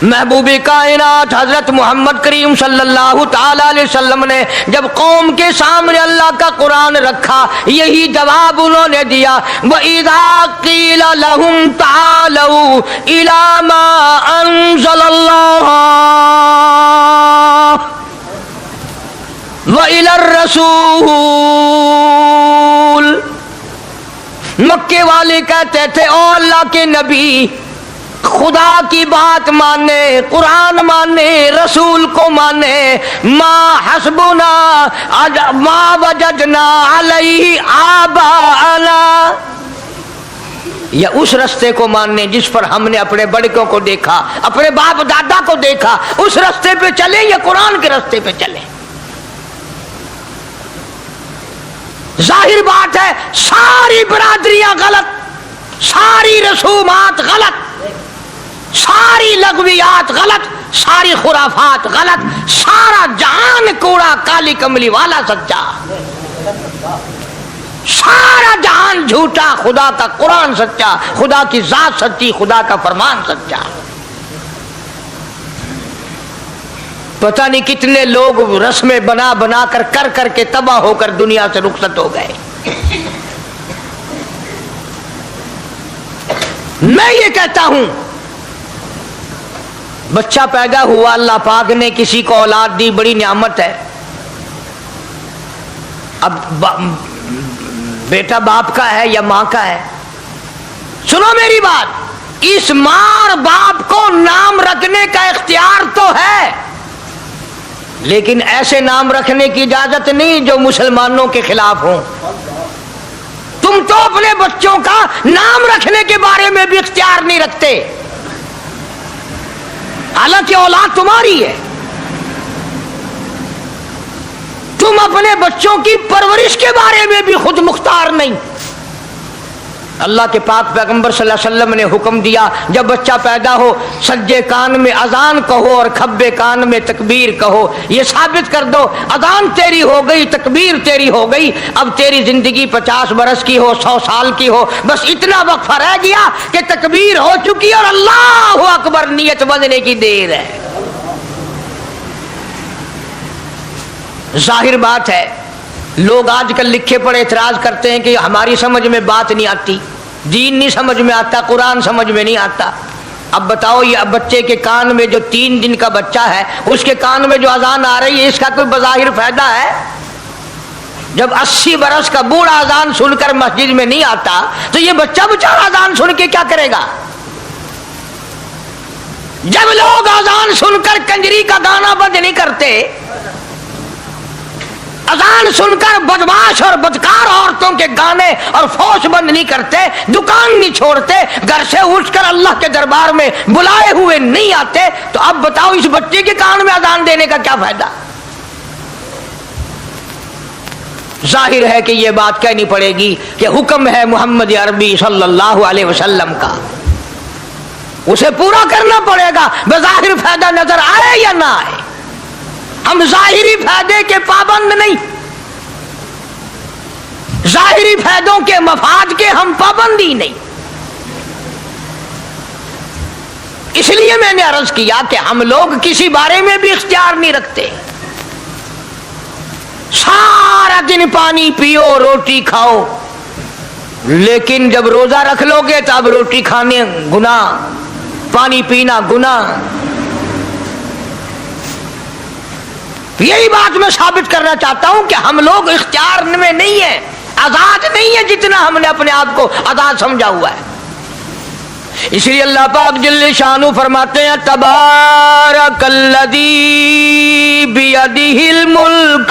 محبوب کائنات حضرت محمد کریم صلی اللہ تعالی علیہ وسلم نے جب قوم کے سامنے اللہ کا قرآن رکھا، یہی جواب انہوں نے دیا، وَإِذَا قِيلَ لَهُمْ تَعَالَوْا إِلَى مَا أَنزَلَ اللَّهُ وَإِلَى الرَّسُولِ، مکے والے کہتے تھے او اللہ کے نبی خدا کی بات مانے، قرآن مانے، رسول کو مانے، ما حسبنا ما وجدنا علیہ آباءنا، یا اس رستے کو ماننے جس پر ہم نے اپنے بڑکوں کو دیکھا، اپنے باپ دادا کو دیکھا، اس رستے پہ چلیں یا قرآن کے رستے پہ چلیں؟ ظاہر بات ہے ساری برادریاں غلط، ساری رسومات غلط، ساری لغویات غلط، ساری خرافات غلط، سارا جہان کوڑا کالی کملی والا سچا، سارا جہان جھوٹا، خدا کا قرآن سچا، خدا کی ذات سچی، خدا کا فرمان سچا۔ پتہ نہیں کتنے لوگ رسمیں بنا بنا کر کر کے تباہ ہو کر دنیا سے رخصت ہو گئے۔ میں یہ کہتا ہوں بچہ پیدا ہوا، اللہ پاک نے کسی کو اولاد دی، بڑی نعمت ہے، اب بیٹا باپ کا ہے یا ماں کا ہے؟ سنو میری بات، اس ماں اور باپ کو نام رکھنے کا اختیار تو ہے، لیکن ایسے نام رکھنے کی اجازت نہیں جو مسلمانوں کے خلاف ہوں۔ تم تو اپنے بچوں کا نام رکھنے کے بارے میں بھی اختیار نہیں رکھتے، حالانکہ اولاد تمہاری ہے، تم اپنے بچوں کی پرورش کے بارے میں بھی خود مختار نہیں۔ اللہ کے پاک پیغمبر صلی اللہ علیہ وسلم نے حکم دیا جب بچہ پیدا ہو سجے کان میں اذان کہو اور کھبے کان میں تکبیر کہو. یہ ثابت کر دو اذان تیری ہو گئی, تکبیر تیری ہو گئی, اب تیری زندگی 50 برس کی ہو 100 سال کی ہو, بس اتنا وقفہ رہ گیا کہ تکبیر ہو چکی اور اللہ اکبر نیت بندنے کی دیر ہے. ظاہر بات ہے لوگ آج کل لکھے پڑے اعتراض کرتے ہیں کہ ہماری سمجھ میں بات نہیں آتی, دین نہیں سمجھ میں آتا, قرآن سمجھ میں نہیں آتا. اب بتاؤ یہ اب بچے کے کان میں جو 3 دن کا بچہ ہے اس کے کان میں جو اذان آ رہی ہے اس کا کوئی بظاہر فائدہ ہے؟ جب 80 برس کا بوڑھا اذان سن کر مسجد میں نہیں آتا تو یہ بچہ بیچارہ اذان سن کے کیا کرے گا؟ جب لوگ اذان سن کر کنجری کا گانا بند نہیں کرتے, اذان سن کر بدماش اور بدکار عورتوں کے گانے اور فوش بند نہیں کرتے, دکان نہیں چھوڑتے, گھر سے اٹھ کر اللہ کے دربار میں بلائے ہوئے نہیں آتے, تو اب بتاؤ اس بچے کے کان میں اذان دینے کا کیا فائدہ؟ ظاہر ہے کہ یہ بات کہنی پڑے گی کہ حکم ہے محمد عربی صلی اللہ علیہ وسلم کا, اسے پورا کرنا پڑے گا بظاہر فائدہ نظر آئے یا نہ آئے. ہم ظاہری فائدے کے پابند نہیں, ظاہری فائدوں کے مفاد کے ہم پابند ہی نہیں. اس لیے میں نے عرض کیا کہ ہم لوگ کسی بارے میں بھی اختیار نہیں رکھتے. سارا دن پانی پیو روٹی کھاؤ, لیکن جب روزہ رکھ لو گے تو اب روٹی کھانے گناہ, پانی پینا گناہ. یہی بات میں ثابت کرنا چاہتا ہوں کہ ہم لوگ اختیار میں نہیں ہیں, آزاد نہیں ہے جتنا ہم نے اپنے آپ کو آزاد سمجھا ہوا ہے. اس لیے اللہ پاک جل شانہ فرماتے ہیں تبارک الذی بیدہ الملک,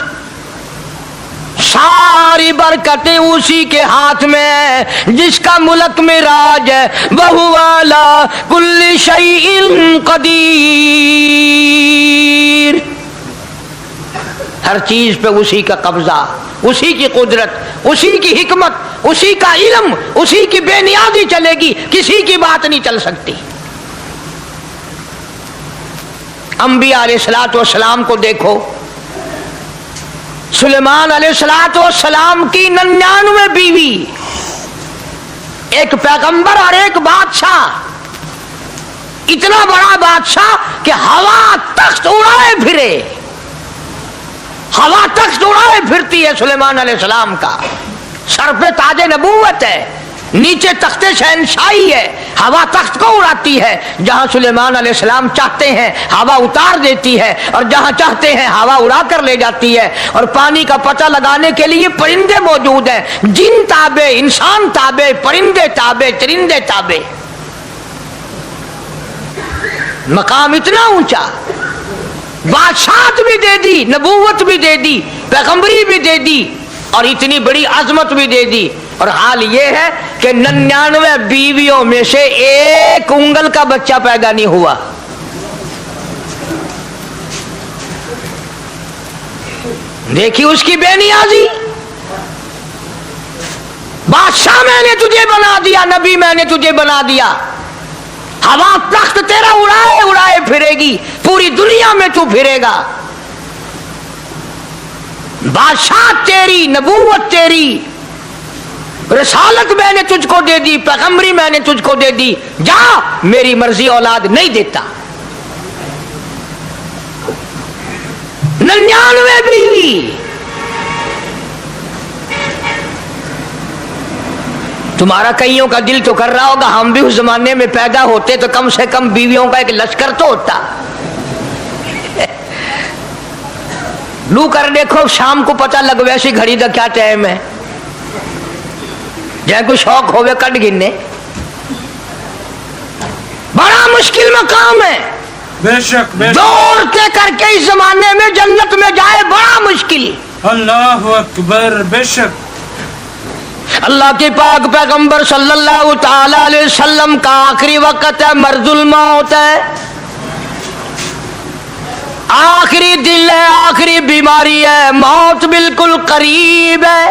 ساری برکتیں اسی کے ہاتھ میں ہے جس کا ملک میں راج ہے. وَهُوَ عَلَى كُلِّ شَيْءٍ قدیر, ہر چیز پہ اسی کا قبضہ, اسی کی قدرت, اسی کی حکمت, اسی کا علم, اسی کی بے نیازی چلے گی, کسی کی بات نہیں چل سکتی. انبیاء علیہ الصلوۃ والسلام کو دیکھو, سلیمان علیہ الصلوۃ والسلام کی 99 بیوی, ایک پیغمبر اور ایک بادشاہ, اتنا بڑا بادشاہ کہ ہوا تخت اڑائے پھرے, ہوا تخت اڑائے پھرتی ہے سلیمان علیہ السلام کا. سر پہ تاج نبوت ہے, نیچے تخت شہنشاہی ہے, ہوا تخت کو اڑاتی ہے. جہاں سلیمان علیہ السلام چاہتے ہیں ہوا اتار دیتی ہے, اور جہاں چاہتے ہیں ہوا اڑا کر لے جاتی ہے. اور پانی کا پتہ لگانے کے لیے پرندے موجود ہیں, جن تابع, انسان تابع, پرندے تابع, چرندے تابع. مقام اتنا اونچا, بادشاہت بھی دے دی, نبوت بھی دے دی, پیغمبری بھی دے دی, اور اتنی بڑی عظمت بھی دے دی. اور حال یہ ہے کہ 99 بیویوں میں سے ایک انگل کا بچہ پیدا نہیں ہوا. دیکھی اس کی بے نیازی. بادشاہ میں نے تجھے بنا دیا, نبی میں نے تجھے بنا دیا, ہوا تخت تیرا اڑائے اڑائے پھرے گی, پوری دنیا میں تو پھرے گا. بادشاہ تیری, نبوت تیری, رسالت میں نے تجھ کو دے دی, پیغمبری میں نے تجھ کو دے دی, جا میری مرضی اولاد نہیں دیتا. 99 بیوی. تمہارا کئیوں کا دل تو کر رہا ہوگا ہم بھی اس زمانے میں پیدا ہوتے تو کم سے کم بیویوں کا ایک لشکر تو ہوتا. لو کر دیکھو, شام کو پتہ لگ ویسی گھڑی کا کیا ٹائم ہے, جائے کوئی شوق ہوئے کٹ گننے. بڑا مشکل مقام ہے, بے شک دوڑ کے کر کے اس زمانے میں جنت میں جائے بڑا مشکل. اللہ اکبر. بے شک اللہ کے پاک پیغمبر صلی اللہ تعالی علیہ وسلم کا آخری وقت ہے, مرض الموت ہے, آخری دل ہے, آخری بیماری ہے, موت بالکل قریب ہے.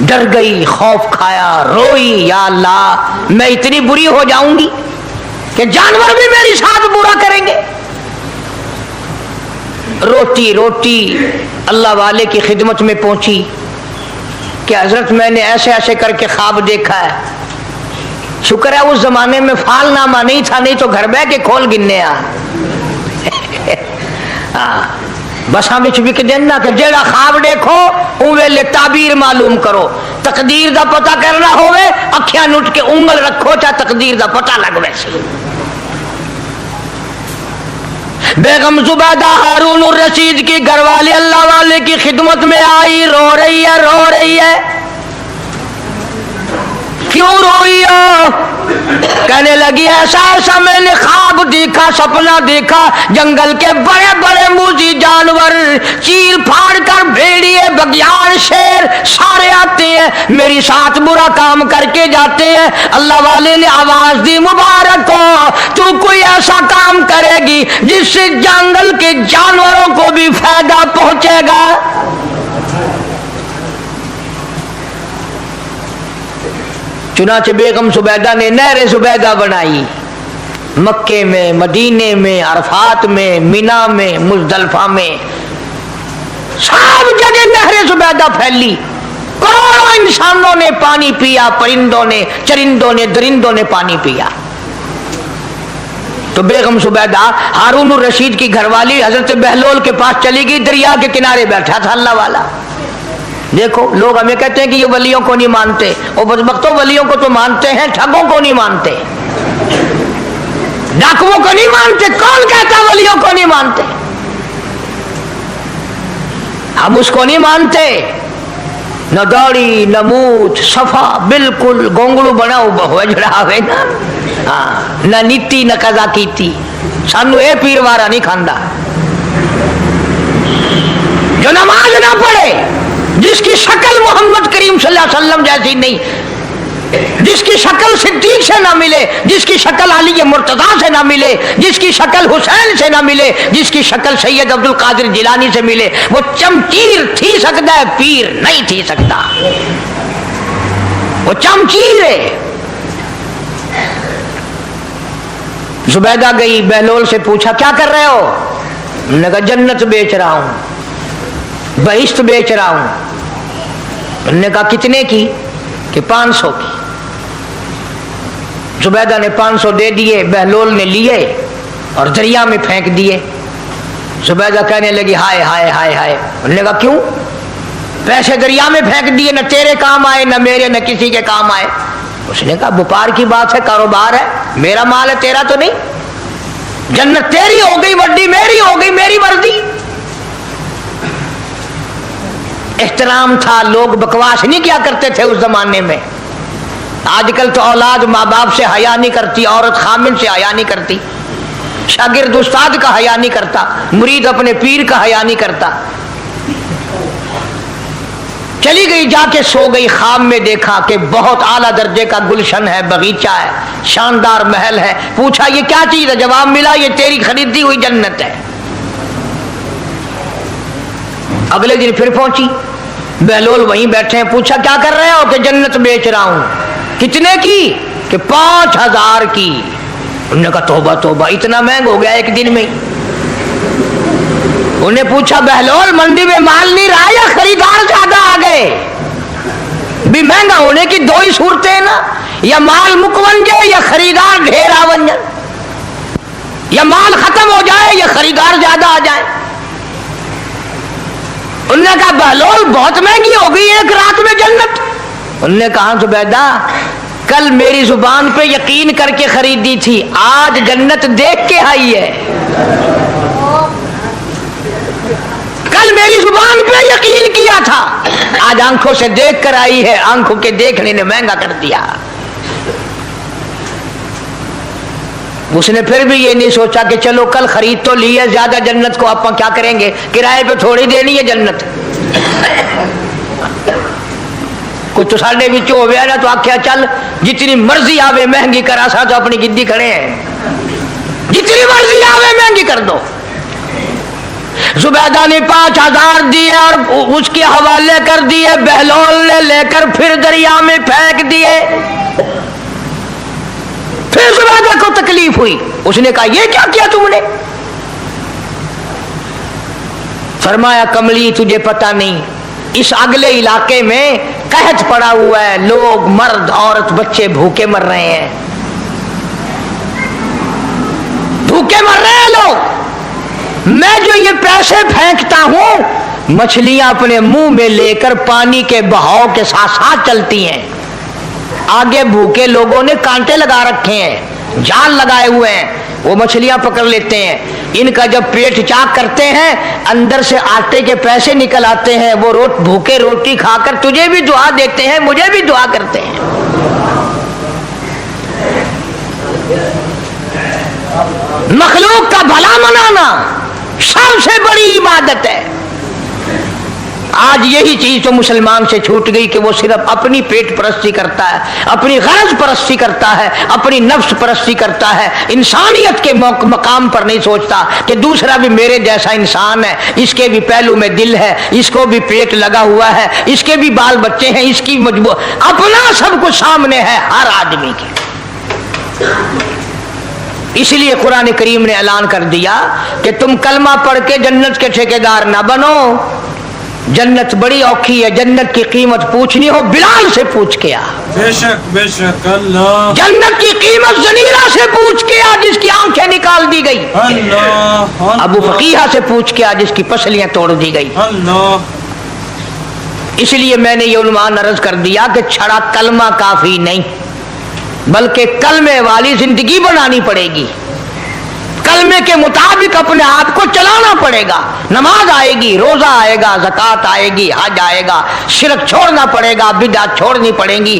ڈر گئی، خوف کھایا، روئی، یا اللہ میں اتنی بری ہو جاؤں گی کہ جانور بھی میری ساتھ برا کریں گے. روتی روتی اللہ والے کی خدمت میں پہنچی کہ حضرت میں نے ایسے ایسے کر کے خواب دیکھا ہے. شکر ہے اس زمانے میں فال نامہ نہیں تھا، نہیں تو گھر بہ کے کھول گننے بس ہم وچ دینا کہ جیڑا خواب دیکھو او ویلے تعبیر معلوم کرو. تقدیر دا پتہ کرنا ہوئے اکھیاں نٹ کے انگل رکھو چاہے تقدیر دا پتہ لگ ویسے. بیگم زبیدہ ہارون الرشید کی گھر والی اللہ والے کی خدمت میں آئی، رو رہی ہے رو رہی ہے. کیوں روئی ہو؟ کہنے لگی ایسا ایسا میں نے خواب دیکھا، سپنا دیکھا، جنگل کے بڑے بڑے موذی جانور چیر پھاڑ کر بھیڑیے، بگیار، شیر سارے آتے ہیں میری ساتھ برا کام کر کے جاتے ہیں. اللہ والے نے آواز دی مبارک ہو تو کوئی ایسا کام کرے گی جس سے جنگل کے جانوروں کو بھی فائدہ پہنچے گا. چنانچہ بیگم زبیدہ نے نہر زبیدہ بنائی. مکے میں، مدینے میں، عرفات میں، مینا میں، مزدلفہ میں، سب جگہ نہر زبیدہ پھیلی. کروڑوں انسانوں نے پانی پیا، پرندوں نے، چرندوں نے، درندوں نے پانی پیا. تو بیگم زبیدہ ہارون الرشید کی گھر والی حضرت بہلول کے پاس چلی گئی. دریا کے کنارے بیٹھا تھا اللہ والا. دیکھو لوگ ہمیں کہتے ہیں کہ یہ ولیوں کو نہیں مانتے، اور بدبختوں ولیوں کو تو مانتے ہیں، ٹھگوں کو نہیں مانتے، ڈاکوؤں کو نہیں مانتے. کون کہتا ولیوں کو نہیں مانتے؟ ہم اس کو نہیں مانتے. نہ داڑھی نہ مونچھ، صفا بالکل گونگڑو بنا ہوا جڑا ہوئے نا، نہ نیتی نہ قضا کیتی. سانو اے پیر وارا نہیں کھاندا جو نماز نہ پڑھے، جس کی شکل محمد کریم صلی اللہ علیہ وسلم جیسی نہیں، جس کی شکل صدیق سے نہ ملے، جس کی شکل علی مرتضیٰ سے نہ ملے، جس کی شکل حسین سے نہ ملے، جس کی شکل سید عبد القادر جیلانی سے ملے، وہ چمچیر تھی سکتا ہے، پیر نہیں تھی سکتا. وہ چمچیر ہے. زبیدہ گئی، بہلول سے پوچھا کیا کر رہے ہو؟ انہوں نے کہا جنت بیچ رہا ہوں، بہشت بیچ رہا ہوں. انہوں نے کہا کتنے کی؟ کہ 500 کی. زبیدہ نے 500 دے دیے، بہلول نے لیے اور دریا میں پھینک دیے. زبیدہ کہنے لگی ہائے ہائے ہائے ہائے. انہوں نے کہا کیوں؟ پیسے دریا میں پھینک دیے، نہ تیرے کام آئے نہ میرے نہ کسی کے کام آئے. اس نے کہا وپار کی بات ہے، کاروبار ہے، میرا مال ہے تیرا تو نہیں. جنت تیری ہو گئی، وڈی میری ہو گئی، میری مرضی. احترام تھا، لوگ بکواس نہیں کیا کرتے تھے اس زمانے میں. آج کل تو اولاد ماں باپ سے حیا نہیں کرتی، عورت خامن سے حیا نہیں کرتی، شاگرد استاد کا حیا نہیں کرتا، مرید اپنے پیر کا حیا نہیں کرتا. چلی گئی، جا کے سو گئی. خواب میں دیکھا کہ بہت اعلیٰ درجے کا گلشن ہے، باغیچہ ہے، شاندار محل ہے. پوچھا یہ کیا چیز ہے؟ جواب ملا یہ تیری خریدی ہوئی جنت ہے. اگلے دن پھر پہنچی، بہلول وہیں بیٹھے ہیں. پوچھا کیا کر رہے ہو؟ کہ جنت بیچ رہا ہوں. کتنے کی؟ کہ 5000 کی. انہوں نے کہا توبہ توبہ، اتنا مہنگا ہو گیا ایک دن میں. انہیں پوچھا بہلول منڈی میں مال نہیں رہا یا خریدار زیادہ آ گئے؟ بھی مہنگا ہونے کی دو ہی صورتیں ہیں نا، یا مال مکون جائے یا خریدار ڈھیر آ بن جائے، یا مال ختم ہو جائے یا خریدار زیادہ آ جائے. انہوں نے کہا بہلول بہت مہنگی ہو گئی ایک رات میں جنت. انہوں نے کہا زبیدہ کل میری زبان پہ یقین کر کے خریدی تھی، آج جنت دیکھ کے آئی ہے. کل میری زبان پہ یقین کیا تھا، آج آنکھوں سے دیکھ کر آئی ہے. آنکھوں کے دیکھنے نے مہنگا کر دیا. اس نے پھر بھی یہ نہیں سوچا کہ چلو کل خرید تو لی ہے، زیادہ جنت کو آپ کیا کریں گے، کرائے پہ تھوڑی دینی ہے جنت. کچھ تو ساڑھے بچ ہو گیا نا، تو آخیا چل جتنی مرضی آوے مہنگی کرا، سا تو اپنی گدی کھڑے ہیں، جتنی مرضی آوے مہنگی کر دو. زبیدہ نے 5000 دیے اور اس کے حوالے کر دیے، بہلول نے لے کر پھر دریا میں پھینک دیے۔ پھر زبیدہ کو تکلیف ہوئی، اس نے کہا یہ کیا کیا تم نے؟ فرمایا کملی تجھے پتہ نہیں، اس اگلے علاقے میں قحط پڑا ہوا ہے، لوگ مرد عورت بچے بھوکے مر رہے ہیں، بھوکے مر رہے ہیں لوگ۔ میں جو یہ پیسے پھینکتا ہوں، مچھلیاں اپنے منہ میں لے کر پانی کے بہاؤ کے ساتھ ساتھ چلتی ہیں، آگے بھوکے لوگوں نے کانٹے لگا رکھے ہیں، جال لگائے ہوئے ہیں، وہ مچھلیاں پکڑ لیتے ہیں، ان کا جب پیٹ چاک کرتے ہیں اندر سے آٹے کے پیسے نکل آتے ہیں، وہ بھوکے روٹی کھا کر تجھے بھی دعا دیتے ہیں، مجھے بھی دعا کرتے ہیں۔ مخلوق کا بھلا منانا سب سے بڑی عبادت ہے۔ آج یہی چیز تو مسلمان سے چھوٹ گئی کہ وہ صرف اپنی پیٹ پرستی کرتا ہے، اپنی غرض پرستی کرتا ہے، اپنی نفس پرستی کرتا ہے، انسانیت کے مقام پر نہیں سوچتا کہ دوسرا بھی میرے جیسا انسان ہے، اس کے بھی پہلو میں دل ہے، اس کو بھی پیٹ لگا ہوا ہے، اس کے بھی بال بچے ہیں، اس کی مجبور اپنا سب کچھ سامنے ہے ہر آدمی کے۔ اس لیے قرآن کریم نے اعلان کر دیا کہ تم کلمہ پڑھ کے جنت کے ٹھیکیدار نہ بنو، جنت بڑی اوکھی ہے، جنت کی قیمت پوچھنی ہو بلال سے پوچھ کے آ، بے شک اللہ، جنت کی قیمت زنیرہ سے پوچھ کے آ جس کی آنکھیں نکال دی گئی، اللہ، ابو فقیہ سے پوچھ کے آ جس کی پسلیاں توڑ دی گئی۔ اللہ، اس لیے میں نے یہ عنوان عرض کر دیا کہ چھڑا کلمہ کافی نہیں، بلکہ کلمے والی زندگی بنانی پڑے گی، کلمے کے مطابق اپنے آپ کو چلانا پڑے گا، نماز آئے گی، روزہ آئے گا، زکوٰۃ آئے گی، حج آئے گا، شرک چھوڑنا پڑے گا، بدعت چھوڑنی پڑیں گی،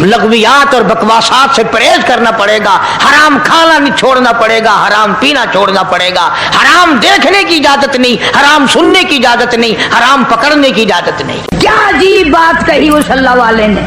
لغویات اور بکواسات سے پرہیز کرنا پڑے گا، حرام کھانا نہیں چھوڑنا پڑے گا، حرام پینا چھوڑنا پڑے گا، حرام دیکھنے کی اجازت نہیں، حرام سننے کی اجازت نہیں، حرام پکڑنے کی اجازت نہیں۔ کیا عجیب بات کہی اس اللہ والے نے،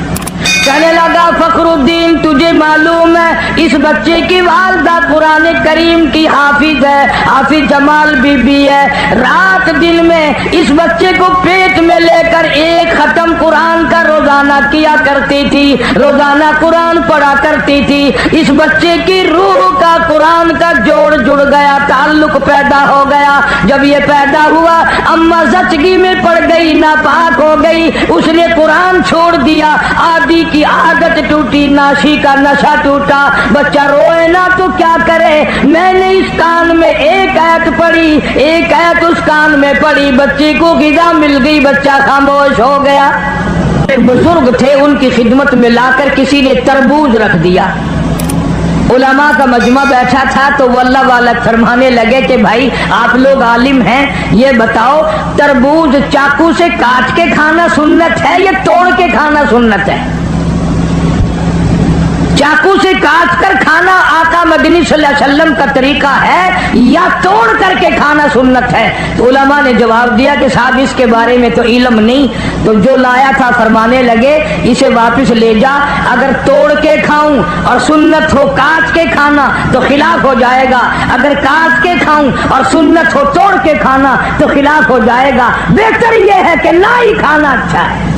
کہنے لگا فخر الدین تجھے معلوم ہے اس بچے کی والدہ قرآن کریم کی حافظ ہے، حافظ جمال بی بی ہے، رات دن میں اس بچے کو پیٹ میں لے کر ایک ختم قرآن کا روزانہ کیا کرتی تھی، روزانہ قرآن پڑھا کرتی تھی، اس بچے کی روح کا قرآن کا جوڑ جڑ گیا، تعلق پیدا ہو گیا، جب یہ پیدا ہوا اماں زچگی میں پڑ گئی، ناپاک ہو گئی، اس نے قرآن چھوڑ دیا، آدھی کی عادت ٹوٹی، ناشی کا نشہ ٹوٹا، بچہ روئے نا تو کیا کرے، میں نے اس کان میں ایک آیت پڑھی، ایک آیت اس کان میں پڑھی، بچے کو غذا مل گئی، بچہ خاموش ہو گیا۔ ایک بزرگ تھے ان کی خدمت میں لا کر کسی نے تربوز رکھ دیا، علماء کا مجمع بیٹھا تھا تو وہ اللہ والا فرمانے لگے کہ بھائی آپ لوگ عالم ہیں، یہ بتاؤ تربوز چاقو سے کاٹ کے کھانا سنت ہے یا توڑ کے کھانا سنت ہے؟ چاقو سے کاٹ کر کھانا آقا مدنی صلی اللہ علیہ وسلم کا طریقہ ہے یا توڑ کر کے کھانا سنت ہے؟ تو علماء نے جواب دیا کہ صاحب اس کے بارے میں تو علم نہیں، تو جو لایا تھا فرمانے لگے اسے واپس لے جا، اگر توڑ کے کھاؤں اور سنت ہو کاٹ کے کھانا تو خلاف ہو جائے گا، اگر کاٹ کے کھاؤں اور سنت ہو توڑ کے کھانا تو خلاف ہو جائے گا، بہتر یہ ہے کہ نہ ہی کھانا اچھا ہے۔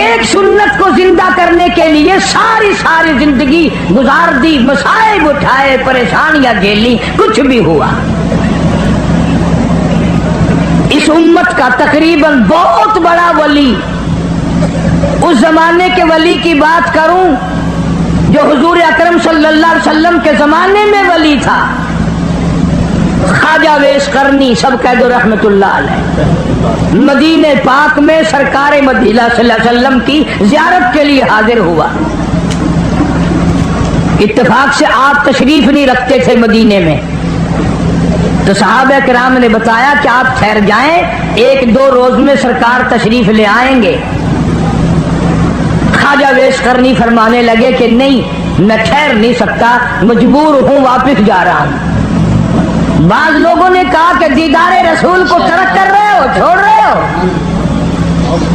ایک سنت کو زندہ کرنے کے لیے ساری زندگی گزار دی، مصائب اٹھائے، پریشانیاں جھیلی، کچھ بھی ہوا۔ اس امت کا تقریباً بہت بڑا ولی، اس زمانے کے ولی کی بات کروں جو حضور اکرم صلی اللہ علیہ وسلم کے زمانے میں ولی تھا، خواجہ ویس قرنی سب کہہ دو رحمت اللہ علیہ، مدینہ پاک میں سرکار مدینہ صلی اللہ علیہ وسلم کی زیارت کے لیے حاضر ہوا۔ اتفاق سے آپ تشریف نہیں رکھتے تھے مدینے میں، تو صحابہ کرام نے بتایا کہ آپ ٹھہر جائیں، ایک دو روز میں سرکار تشریف لے آئیں گے۔ خواجہ ویس قرنی فرمانے لگے کہ نہیں، میں ٹھہر نہیں سکتا، مجبور ہوں، واپس جا رہا ہوں۔ بعض لوگوں نے کہا کہ دیدار رسول کو ترک کر رہے ہو، چھوڑ رہے ہو؟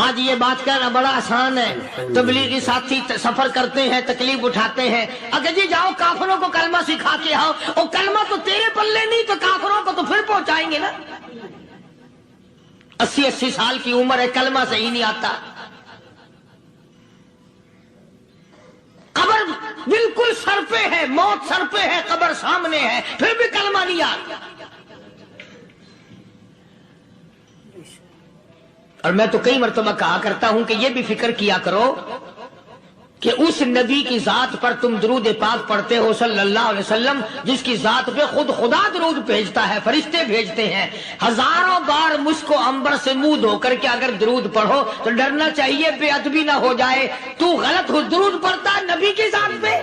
آج یہ بات کہنا بڑا آسان ہے. تبلیغی ساتھی سفر کرتے ہیں، تکلیف اٹھاتے ہیں، اگر جی جاؤ کافروں کو کلمہ سکھا کے آؤ. اور کلمہ تو تیرے پلے نہیں تو کافروں کو تو پھر پہنچائیں گے نا. 80 سال کی عمر ہے، کلمہ صحیح نہیں آتا. قبر بالکل سر پہ ہے، موت سر پہ ہے، قبر سامنے ہے، پھر بھی کلمہ نہیں آتا. اور میں تو کئی مرتبہ کہا کرتا ہوں کہ یہ بھی فکر کیا کرو کہ اس نبی کی ذات پر تم درود پاک پڑھتے ہو صلی اللہ علیہ وسلم، جس کی ذات پہ خود خدا درود بھیجتا ہے، فرشتے بھیجتے ہیں. ہزاروں بار مجھ کو عنبر سے منہ دھو کر کے اگر درود پڑھو تو ڈرنا چاہیے بے ادبی نہ ہو جائے. تو غلط ہو درود پڑھتا ہے نبی کی ذات پہ.